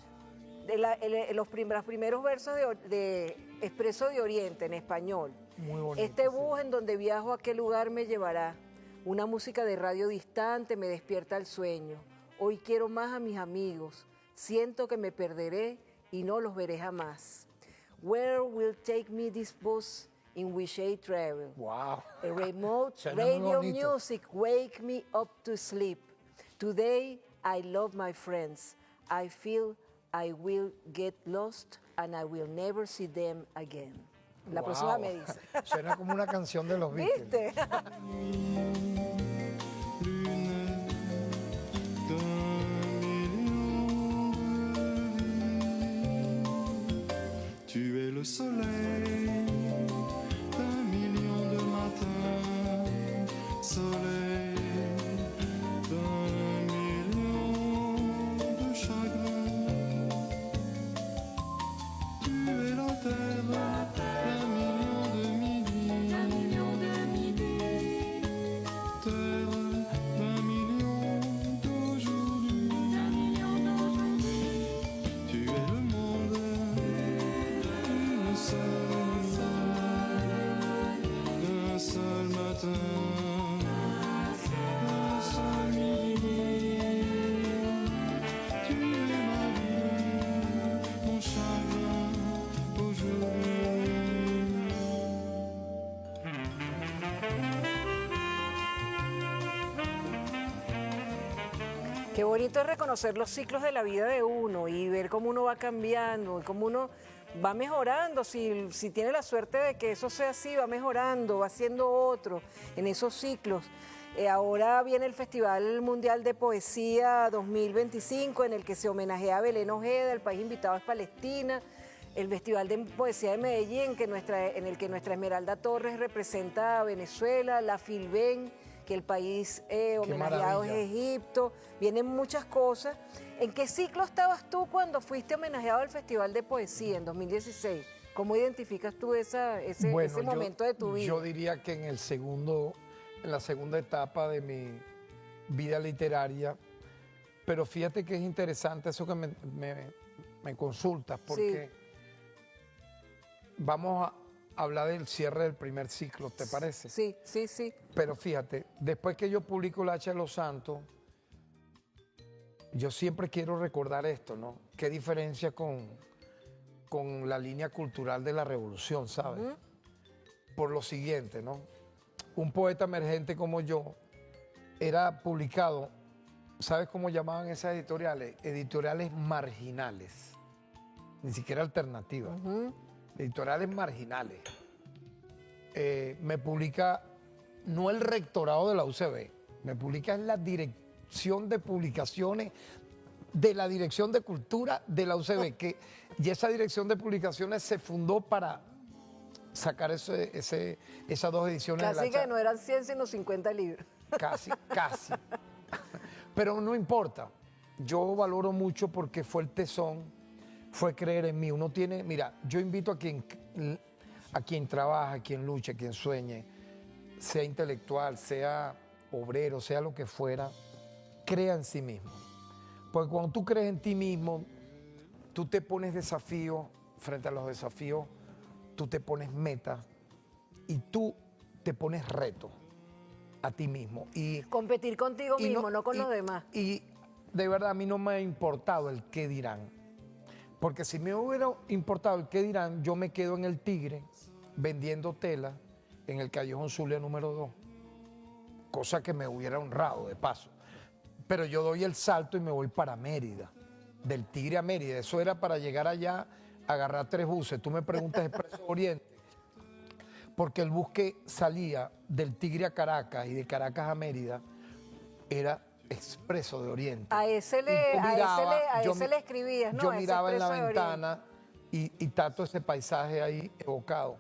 Los primeros versos de Expreso de Oriente en español. Muy bonito. Este sí. bus en donde viajo a qué lugar me llevará. Una música de radio distante me despierta el sueño. Hoy quiero más a mis amigos. Siento que me perderé y no los veré jamás. Where will take me this bus in which I travel? Wow. A remote Suena muy radio bonito. music wake me up to sleep. Today I love my friends. I feel I will get lost and I will never see them again. La próxima Wow. me dice. Suena como una canción de los Beatles. ¿Viste? Tu es le soleil d'un million de matins, soleil d'un million de chagrins. Tu es la terre d'un million de midis, terre d'un million d'aujourd'hui. Tu es le monde d'un seul matin, d'un seul midi. Tu es ma vie, mon chagrin aujourd'hui. Qué bonito es reconocer los ciclos de la vida de uno y ver cómo uno va cambiando, y cómo uno va mejorando. Si tiene la suerte de que eso sea así, va mejorando, va haciendo otro en esos ciclos. Ahora viene el Festival Mundial de Poesía 2025, en el que se homenajea a Belén Ojeda, el país invitado es Palestina. El Festival de Poesía de Medellín, en el que nuestra Esmeralda Torres representa a Venezuela, la Filben, que el país homenajeado es maravilla. Egipto. Vienen muchas cosas. ¿En qué ciclo estabas tú cuando fuiste homenajeado al Festival de Poesía en 2016? ¿Cómo identificas tú ese momento de tu vida? Yo diría que en la segunda etapa de mi vida literaria, pero fíjate que es interesante eso que me consultas, porque vamos a hablar del cierre del primer ciclo, ¿te parece? Sí, sí, sí. Pero fíjate, después que yo publico La Hacha de los Santos, yo siempre quiero recordar esto, ¿no? Qué diferencia con la línea cultural de la revolución, ¿sabes? Por lo siguiente, ¿no? Un poeta emergente como yo era publicado, ¿sabes cómo llamaban esas editoriales? Editoriales marginales, ni siquiera alternativas. Editoriales marginales. Me publica no el rectorado de la UCB, me publica en la dirección de publicaciones de la Dirección de Cultura de la UCB, y esa dirección de publicaciones se fundó para sacar esas dos ediciones de Casi la que no eran 100, sino 50 libros. Casi. Pero no importa. Yo valoro mucho porque fue el tesón, fue creer en mí. Uno tiene, mira, yo invito a quien trabaja, a quien lucha, a quien sueñe. sea intelectual, sea obrero, sea lo que fuera, crea en sí mismo. Porque cuando tú crees en ti mismo, tú te pones desafíos, frente a los desafíos, tú te pones metas y tú te pones retos a ti mismo. Y Competir contigo mismo, no con los demás. Y de verdad a mí no me ha importado el qué dirán. Porque si me hubiera importado el qué dirán, yo me quedo en el Tigre vendiendo tela en el Callejón Zulia número 2. Cosa que me hubiera honrado de paso. Pero yo doy el salto y me voy para Mérida. Del Tigre a Mérida. Eso era para llegar allá, agarrar 3 buses. Tú me preguntas Expreso Oriente. Porque el bus que salía del Tigre a Caracas y de Caracas a Mérida era Expreso de Oriente. A ese le escribías, ¿no? Yo A ese miraba en la Expreso de Oriente. ventana y tato ese paisaje ahí evocado.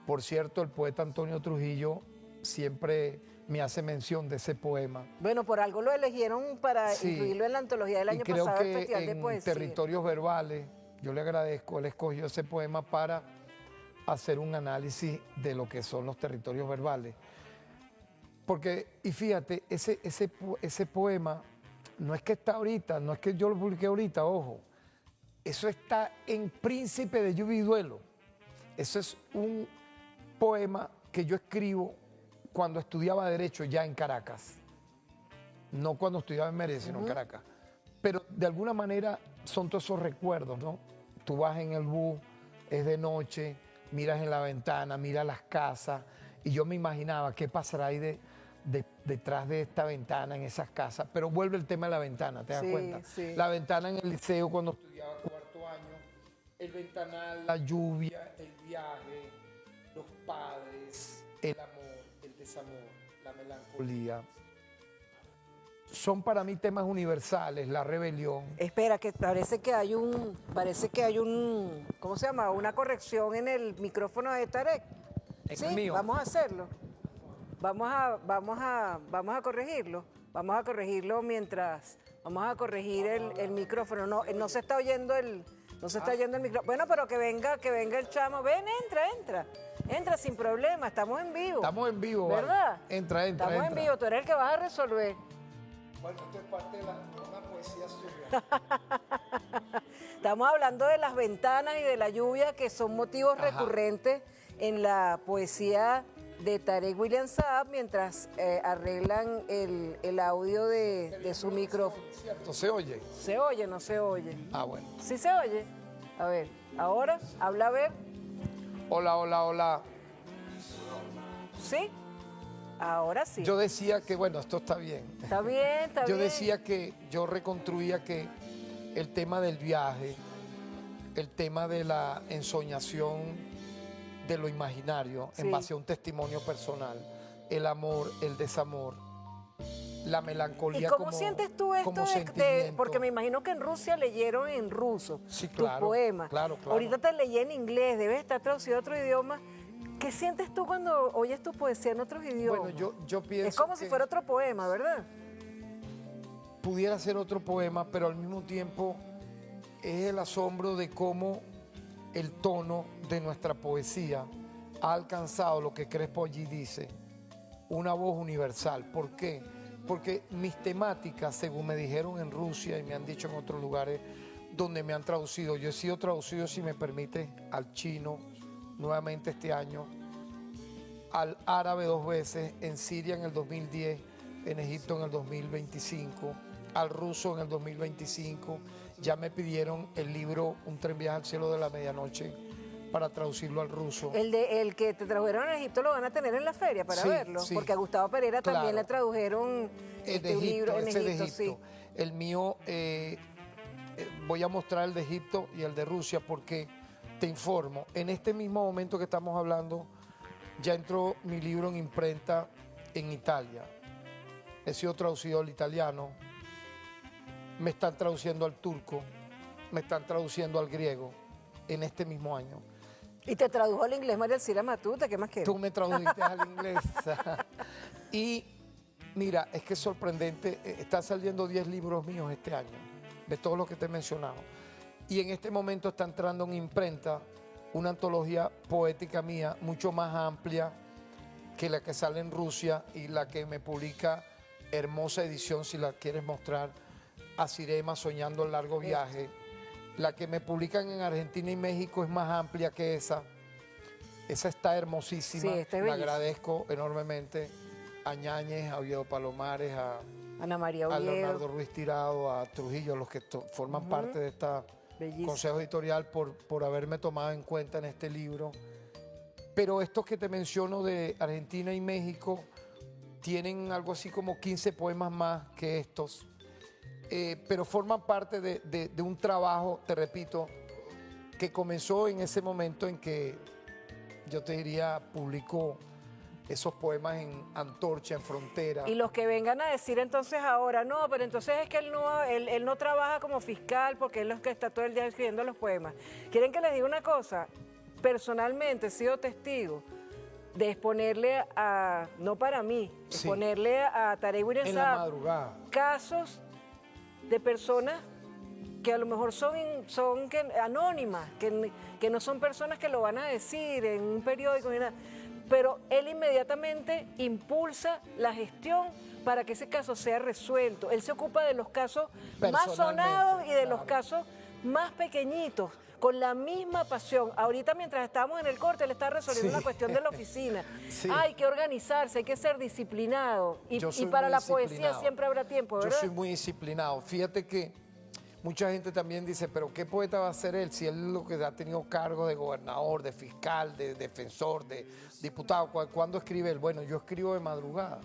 Por cierto, el poeta Antonio Trujillo siempre me hace mención de ese poema. Bueno, por algo lo eligieron para Sí. incluirlo en la antología del Y año creo pasado del que Festival de en Poesía. Territorios Verbales, yo le agradezco, él escogió ese poema para hacer un análisis de lo que son los territorios verbales. Porque, y fíjate, ese poema no es que está ahorita, no es que yo lo publiqué ahorita, ojo. Eso está en Príncipe de Lluvia y Duelo. Eso es un poema que yo escribo cuando estudiaba Derecho ya en Caracas. No cuando estudiaba en Mérida, sino en Caracas. Pero de alguna manera son todos esos recuerdos, ¿no? Tú vas en el bus, es de noche, miras en la ventana, miras las casas, y yo me imaginaba qué pasará ahí detrás de esta ventana, en esas casas. Pero vuelve el tema de la ventana, ¿te das Sí, cuenta? sí. La ventana en el liceo cuando estudiaba 4º año, el ventanal, la lluvia, el viaje, los padres, el amor, el desamor, la melancolía. Son para mí temas universales, la rebelión. Espera, que parece que hay un, ¿cómo se llama? Una corrección en el micrófono de Tarek. ¿Es Sí, el mío? vamos a hacerlo. Vamos a corregirlo. Vamos a corregirlo mientras, vamos a corregir el micrófono. No se está oyendo el micrófono. Bueno, pero que venga el chamo. Ven, entra sin problema, estamos en vivo. Estamos en vivo, ¿vale? ¿Verdad? Entra. Estamos en vivo, tú eres el que vas a resolver. Bueno, esto es parte de una poesía suya. Estamos hablando de las ventanas y de la lluvia, que son motivos Ajá. recurrentes en la poesía de Tarek William Saab, mientras arreglan el audio de su micrófono. ¿Cierto? ¿Se oye? ¿Se oye o no se oye? Ah, bueno. ¿Sí se oye? A ver, ahora, habla a ver. Hola. ¿Sí? Ahora sí. Yo decía que, bueno, esto está bien. Está bien. Yo decía que yo reconstruía que el tema del viaje, el tema de la ensoñación de lo imaginario Sí. en base a un testimonio personal, el amor, el desamor, la melancolía. ¿Y cómo como, sientes tú esto como de, sentimiento. porque me imagino que en Rusia leyeron en ruso Sí, tus claro, poemas? claro. Ahorita te leí en inglés, debes estar traducido a otro idioma. ¿Qué sientes tú cuando oyes tu poesía en otros idiomas? Bueno, yo pienso es como si que fuera otro poema, ¿verdad? pudiera ser otro poema, pero al mismo tiempo es el asombro de cómo el tono de nuestra poesía ha alcanzado lo que Crespo allí dice, una voz universal. ¿Por qué? Porque mis temáticas, según me dijeron en Rusia y me han dicho en otros lugares donde me han traducido, yo he sido traducido, si me permite, al chino nuevamente este año, al árabe 2 veces, en Siria en el 2010, en Egipto en el 2025, al ruso en el 2025. Ya me pidieron el libro Un tren viaja al cielo de la medianoche para traducirlo al ruso. El que te tradujeron en Egipto lo van a tener en la feria para Sí, verlo, sí. porque a Gustavo Pereira también Claro. le tradujeron El de un libro Egipto, en ese de Egipto, Egipto. El mío, voy a mostrar el de Egipto y el de Rusia porque te informo, en este mismo momento que estamos hablando, ya entró mi libro en imprenta en Italia. He sido traducido al italiano, me están traduciendo al turco, me están traduciendo al griego en este mismo año. Y te tradujo al inglés María Elcira Matute, ¿qué más quieres? Tú me tradujiste al inglés. Y mira, es que es sorprendente, están saliendo 10 libros míos este año, de todos los que te he mencionado. Y en este momento está entrando en imprenta una antología poética mía, mucho más amplia, que la que sale en Rusia y la que me publica, hermosa edición si la quieres mostrar, Asirema, Soñando el Largo Viaje. La que me publican en Argentina y México es más amplia que esa. Esa está hermosísima. Sí, está Le bellísima. agradezco enormemente a Ñáñez, a Oviedo Palomares, a Ana María a Oviedo. Leonardo Ruiz Tirado, a Trujillo, los que forman parte de este Bellísimo. consejo editorial por haberme tomado en cuenta en este libro. Pero estos que te menciono de Argentina y México tienen algo así como 15 poemas más que estos, pero forman parte de un trabajo, te repito, que comenzó en ese momento en que yo te diría publicó esos poemas en Antorcha, en Frontera. Y los que vengan a decir entonces ahora, no, pero entonces es que él no trabaja como fiscal porque él es el que está todo el día escribiendo los poemas. ¿Quieren que les diga una cosa? Personalmente he sido testigo de exponerle a, no para mí, Sí. exponerle a Tarek William En la Saab madrugada. casos de personas que a lo mejor son anónimas, que no son personas que lo van a decir en un periódico ni nada. Pero él inmediatamente impulsa la gestión para que ese caso sea resuelto. Él se ocupa de los casos más sonados y de los casos más pequeñitos, con la misma pasión. Ahorita mientras estábamos en el corte, él está resolviendo Sí. una cuestión de la oficina. Sí. Hay que organizarse, hay que ser disciplinado. Yo soy Y para muy la poesía disciplinado. siempre habrá tiempo, Yo ¿verdad? soy muy disciplinado. Fíjate que mucha gente también dice, pero ¿qué poeta va a ser él si él lo que ha tenido cargo de gobernador, de fiscal, de defensor, de diputado? ¿Cuándo escribe él? Bueno, yo escribo de madrugada,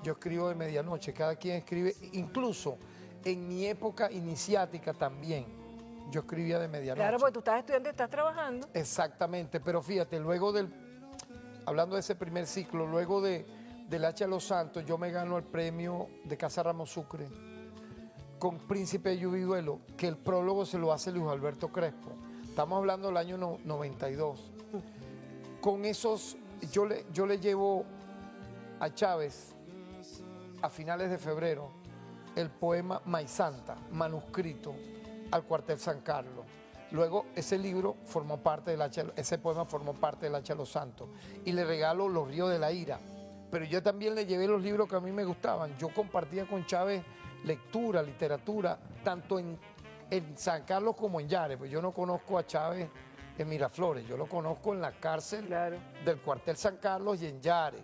yo escribo de medianoche, cada quien escribe, incluso en mi época iniciática también, yo escribía de medianoche. Claro, porque tú estás estudiando y estás trabajando. Exactamente, pero fíjate, hablando de ese primer ciclo, luego del Hacha de los Santos, yo me gano el premio de Casa Ramos Sucre con Príncipe de Lluvia y Duelo, que el prólogo se lo hace Luis Alberto Crespo. Estamos hablando del año 92. Con esos, yo le llevo a Chávez, a finales de febrero, el poema Maizanta, manuscrito, al cuartel San Carlos. Luego ese libro formó parte ese poema formó parte del Hacha de los Santos. Y le regalo Los Ríos de la Ira. Pero yo también le llevé los libros que a mí me gustaban. Yo compartía con Chávez lectura, literatura, tanto en San Carlos como en Yare. Pues yo no conozco a Chávez en Miraflores, yo lo conozco en la cárcel Claro. del cuartel San Carlos y en Yare.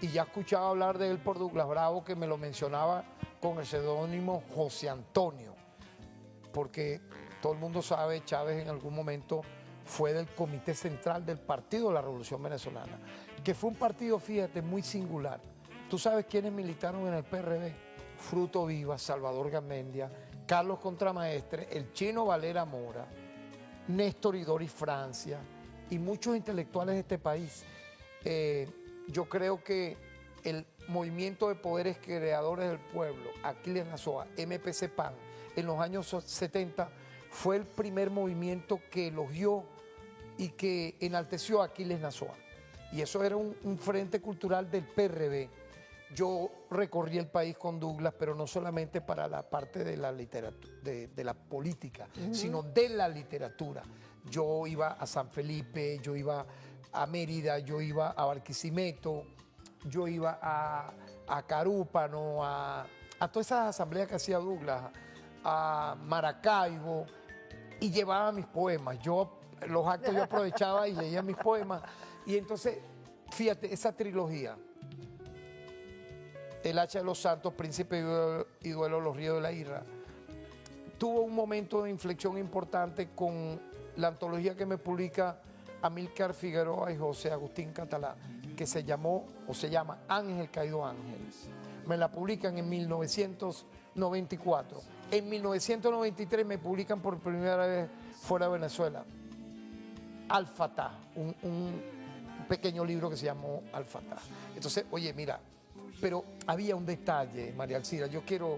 Y ya escuchaba hablar de él por Douglas Bravo, que me lo mencionaba con el seudónimo José Antonio. Porque todo el mundo sabe, Chávez en algún momento fue del Comité Central del Partido de la Revolución Venezolana, que fue un partido, fíjate, muy singular. ¿Tú sabes quiénes militaron en el PRD? Fruto Vivas, Salvador Garmendia, Carlos Contramaestre, el Chino Valera Mora, Néstor y Doris Francia y muchos intelectuales de este país. Yo creo que el movimiento de poderes creadores del pueblo, Aquiles Nazoa, MPC PAN, en los años 70, fue el primer movimiento que elogió y que enalteció a Aquiles Nazoa. Y eso era un frente cultural del PRD. Yo recorrí el país con Douglas, pero no solamente para la parte de la literatura, de la política, sino de la literatura. Yo iba a San Felipe, yo iba a Mérida, yo iba a Barquisimeto, yo iba a Carúpano, a todas esas asambleas que hacía Douglas, a Maracaibo, y llevaba mis poemas. Los actos yo aprovechaba y leía mis poemas. Y entonces, fíjate, esa trilogía, El Hacha de los Santos, Príncipe y Duelo, Los Ríos de la Ira, tuvo un momento de inflexión importante con la antología que me publica Amílcar Figueroa y José Agustín Catalá, que se llamó o se llama Ángel Caído Ángel. Me la publican en 1994. En 1993 me publican por primera vez fuera de Venezuela Al-Fatah, un pequeño libro que se llamó Al-Fatah. Entonces, oye, mira, pero había un detalle, María Alcira, yo quiero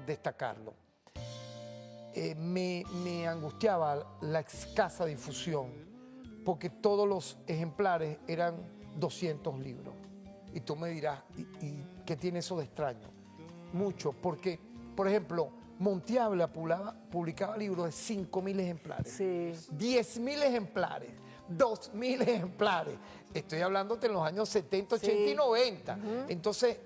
destacarlo. Me angustiaba la escasa difusión, porque todos los ejemplares eran 200 libros. Y tú me dirás, ¿y qué tiene eso de extraño? Mucho, porque, por ejemplo, Monteabla publicaba libros de 5.000 ejemplares, Sí. 10.000 ejemplares, 2.000 ejemplares. Estoy hablándote en los años 70, 80 y 90. Entonces,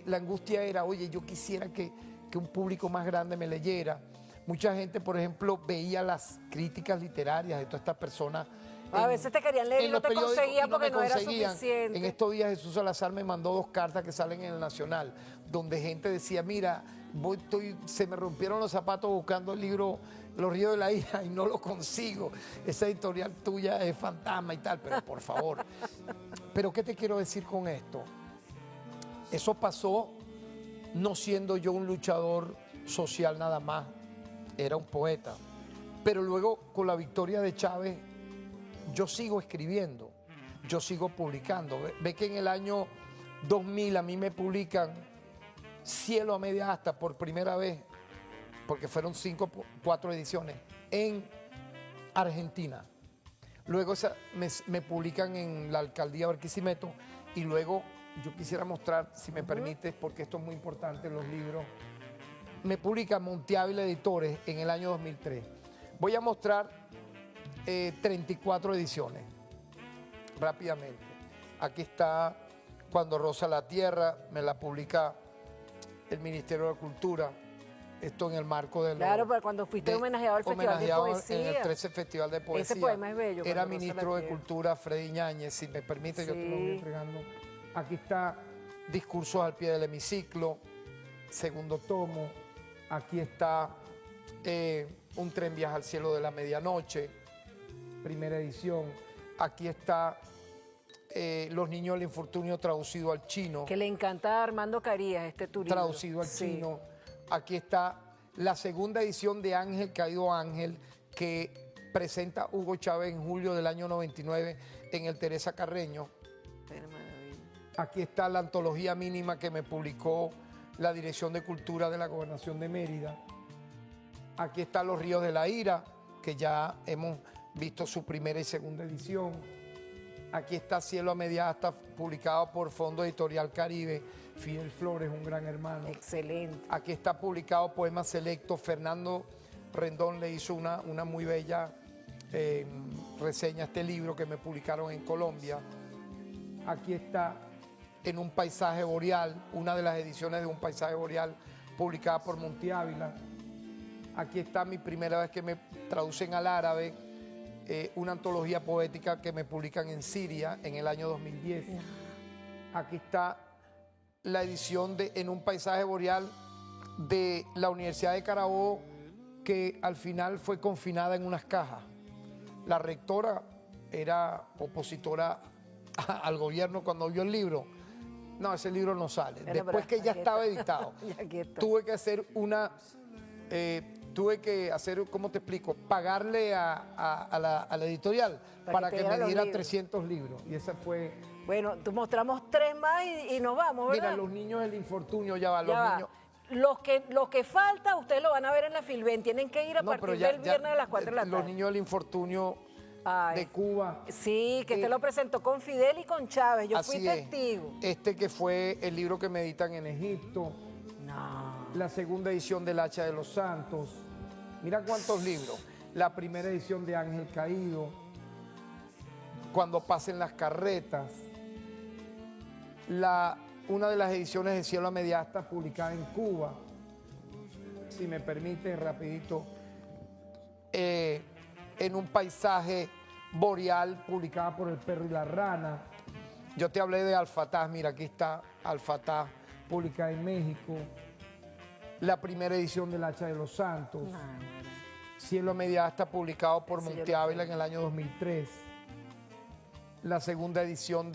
la angustia era, oye, yo quisiera que un público más grande me leyera. Mucha gente, por ejemplo, veía las críticas literarias de todas estas personas. A veces te querían leer y no te conseguían porque no era suficiente. En estos días Jesús Salazar me mandó 2 cartas que salen en el Nacional, donde gente decía, mira, se me rompieron los zapatos buscando el libro Los Ríos de la Ira y no lo consigo. Esa editorial tuya es fantasma y tal, pero por favor. Pero ¿qué te quiero decir con esto? Eso pasó no siendo yo un luchador social nada más, era un poeta. Pero luego con la victoria de Chávez, yo sigo escribiendo, yo sigo publicando. Ve que en el año 2000 a mí me publican Cielo a media asta por primera vez, porque fueron 4 ediciones, en Argentina. Luego me publican en la alcaldía de Barquisimeto y luego yo quisiera mostrar, si me permites, porque esto es muy importante en los libros, me publica Monte Ávila Editores en el año 2003. Voy a mostrar 34 ediciones, rápidamente. Aquí está Cuando roza la tierra, me la publica el Ministerio de Cultura. Esto en el marco de Claro, pero cuando fuiste homenajeado al Festival de Poesía. En el 13 Festival de Poesía. Ese poema es bello. Era ministro de Cultura Freddy Ñáñez, si me permite, yo te lo voy entregando. Aquí está Discursos al pie del hemiciclo, segundo tomo. Aquí está Un tren viaja al cielo de la medianoche, primera edición. Aquí está Los niños del infortunio traducido al chino. Que le encanta a Armando Carías este turismo. Traducido al chino. Aquí está la segunda edición de Ángel Caído Ángel, que presenta Hugo Chávez en julio del año 99 en el Teresa Carreño. Aquí está la antología mínima que me publicó la Dirección de Cultura de la Gobernación de Mérida. Aquí está Los Ríos de la Ira, que ya hemos visto su primera y segunda edición. Aquí está Cielo a media asta, publicado por Fondo Editorial Caribe. Fidel Flores, un gran hermano. Excelente. Aquí está publicado Poemas Selectos. Fernando Rendón le hizo una muy bella reseña a este libro que me publicaron en Colombia. Aquí está En un paisaje boreal, una de las ediciones de Un paisaje boreal publicada por Monte Ávila. Aquí está mi primera vez que me traducen al árabe, una antología poética que me publican en Siria en el año 2010. Aquí está la edición de En un paisaje boreal de la Universidad de Carabobo, que al final fue confinada en unas cajas. La rectora era opositora al gobierno cuando vio el libro. No, ese libro no sale. Después que ya estaba editado, tuve que hacer ¿cómo te explico? Pagarle a la editorial para que me diera 300 libros. Y esa fue... Bueno, mostramos 3 más y nos vamos, ¿verdad? Mira, Los niños del infortunio, ya va, niños... Los que falta, ustedes lo van a ver en la Filben. Tienen que ir a partir del viernes a las 4 de la tarde. Los niños del infortunio de Cuba. Sí, que te lo presentó con Fidel y con Chávez. Yo fui testigo. Este que fue el libro que me editan en Egipto. No. La segunda edición del Hacha de los Santos. Mira cuántos libros. La primera edición de Ángel Caído. Cuando pasen las carretas. Una de las ediciones de Cielo a media asta publicada en Cuba. Si me permite, rapidito. En un paisaje boreal, publicada por El perro y la rana. Yo te hablé de Al-Fatah, mira, aquí está Al-Fatah, publicada en México. La primera edición del Hacha de los Santos. Cielo a media asta, publicado por Monte Ávila en el año 2003. La segunda edición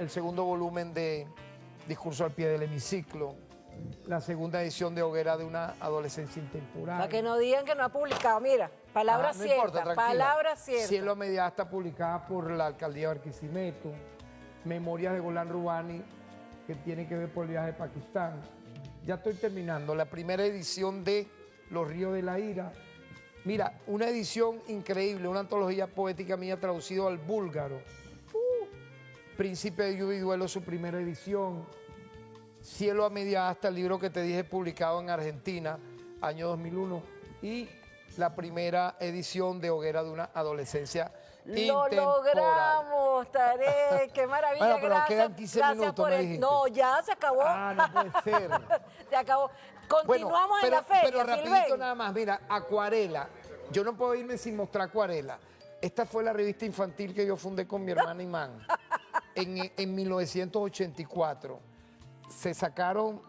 el segundo volumen de Discurso al pie del hemiciclo. La segunda edición de Hoguera de una adolescencia intemporal. Para que no digan que no ha publicado, mira, palabra cierta, no importa, palabra cierta. Cielo a media asta, publicada por la alcaldía de Barquisimeto. Memorias de Golán Rubani, que tiene que ver por el viaje a Pakistán. Ya estoy terminando. La primera edición de Los Ríos de la Ira. Mira, una edición increíble, una antología poética mía traducido al búlgaro. Príncipe de Lluvia y Duelo, su primera edición. Cielo a media asta, el libro que te dije, publicado en Argentina, año 2001. Y la primera edición de Hoguera de una adolescencia Lo logramos, Tarek. Qué maravilla. Bueno, pero gracias. quedan 15 Gracias minutos, por me el... dijiste. No, ya se acabó. Ah, no puede ser. Se acabó. Continuamos en la feria. Pero rapidito Silven. nada más, mira, Acuarela. Yo no puedo irme sin mostrar Acuarela. Esta fue la revista infantil que yo fundé con mi hermana Imán en 1984. Se sacaron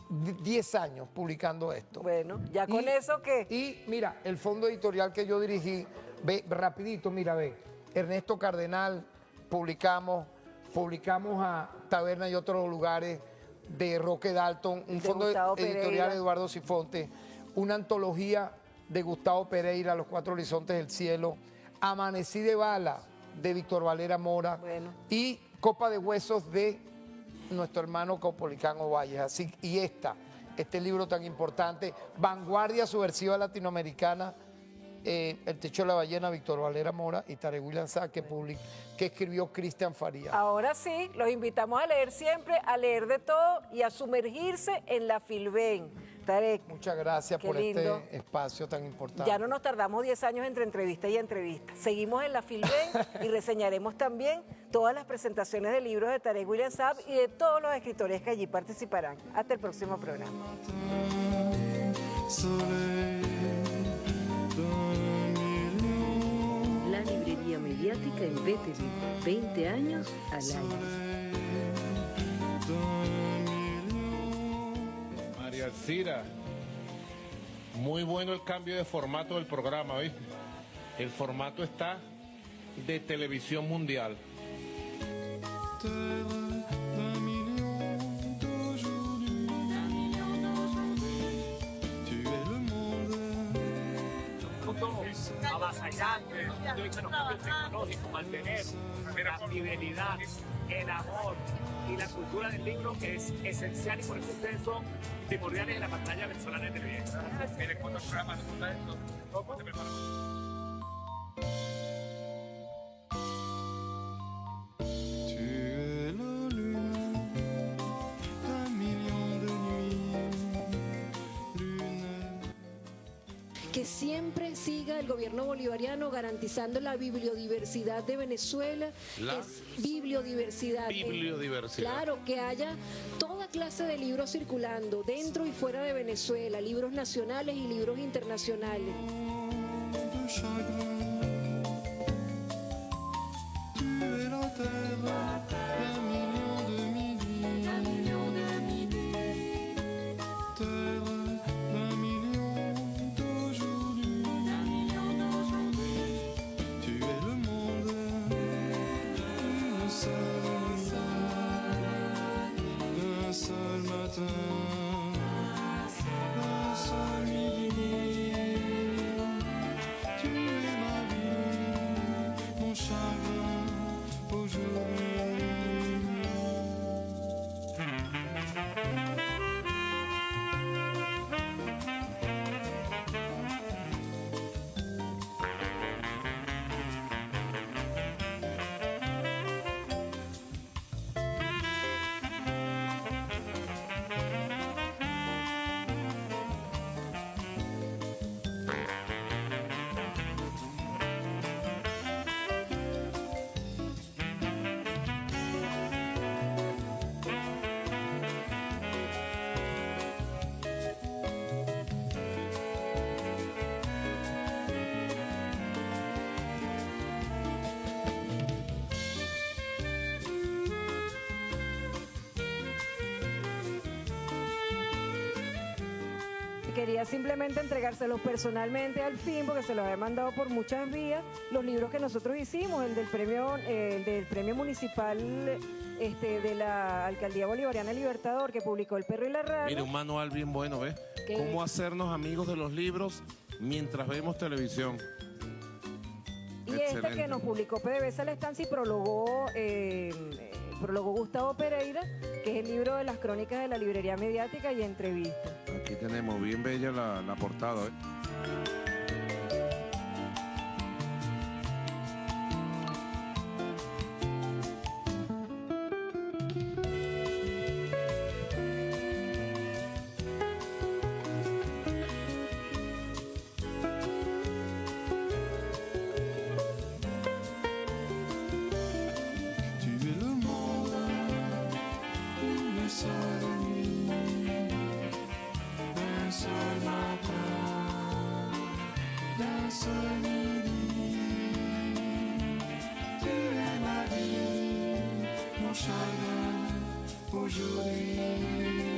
10 años publicando esto. Bueno, ya con eso que... Y mira, el fondo editorial que yo dirigí, ve, rapidito, mira, ve, Ernesto Cardenal, publicamos a Taberna y otros lugares de Roque Dalton, un De fondo Gustavo editorial Pereira. de Eduardo Sifonte, una antología de Gustavo Pereira, Los Cuatro Horizontes del Cielo, Amanecí de Bala, de Víctor Valera Mora, Bueno. y Copa de Huesos de nuestro hermano Caupolicán Valles. Así, y este libro tan importante, Vanguardia Subversiva Latinoamericana, El Techo de la Ballena, Víctor Valera Mora y Tarek William Saab, que escribió Cristian Faría. Ahora sí, los invitamos a leer siempre, a leer de todo y a sumergirse en la Filben. Tarek, Muchas gracias qué por lindo. este espacio tan importante. Ya no nos tardamos 10 años entre entrevista y entrevista. Seguimos en la Filben y reseñaremos también todas las presentaciones de libros de Tarek William Saab y de todos los escritores que allí participarán. Hasta el próximo programa. Soleil d'un million. La librería mediática en BTV, 20 años al aire. María Alcira, muy bueno el cambio de formato del programa, ¿viste? El formato está de televisión mundial. Terre d'un million d'aujourd'hui. Tu es le monde. Avasallante, de hoy que los cambios tecnológicos, mantener la fidelidad, el amor y la cultura del libro es esencial y por eso ustedes son primordiales en la pantalla venezolana de televisión. Miren cuántos programas ¿cómo se preparan? Tu es la lune d'un million de nuits. Lune. Que siempre siga el gobierno bolivariano garantizando la bibliodiversidad de Venezuela. La es bibliodiversidad. bibliodiversidad. Claro, que haya toda clase de libros circulando dentro y fuera de Venezuela, libros nacionales y libros internacionales. De chagrin. Tu es la terre d'un million de midi. Terre d'un million d'aujourd'hui. Tu es le monde d'une d'un seul matin, d'un seul midi. Tu es ma vie, mon chagrin aujourd'hui. Quería simplemente entregárselos personalmente al fin, porque se los he mandado por muchas vías, los libros que nosotros hicimos, el del premio municipal de la Alcaldía Bolivariana Libertador, que publicó El Perro y la Rana. Mire, un manual bien bueno, ¿ves? ¿Qué? Cómo hacernos amigos de los libros mientras vemos televisión. Y este Excelente. que nos publicó PDVSA La Estancia y prologó Gustavo Pereira, que es el libro de las crónicas de la librería mediática y entrevistas. Aquí tenemos bien bella la portada, ¿eh? ce midi. Tu es ma vie, mon chagrin aujourd'hui.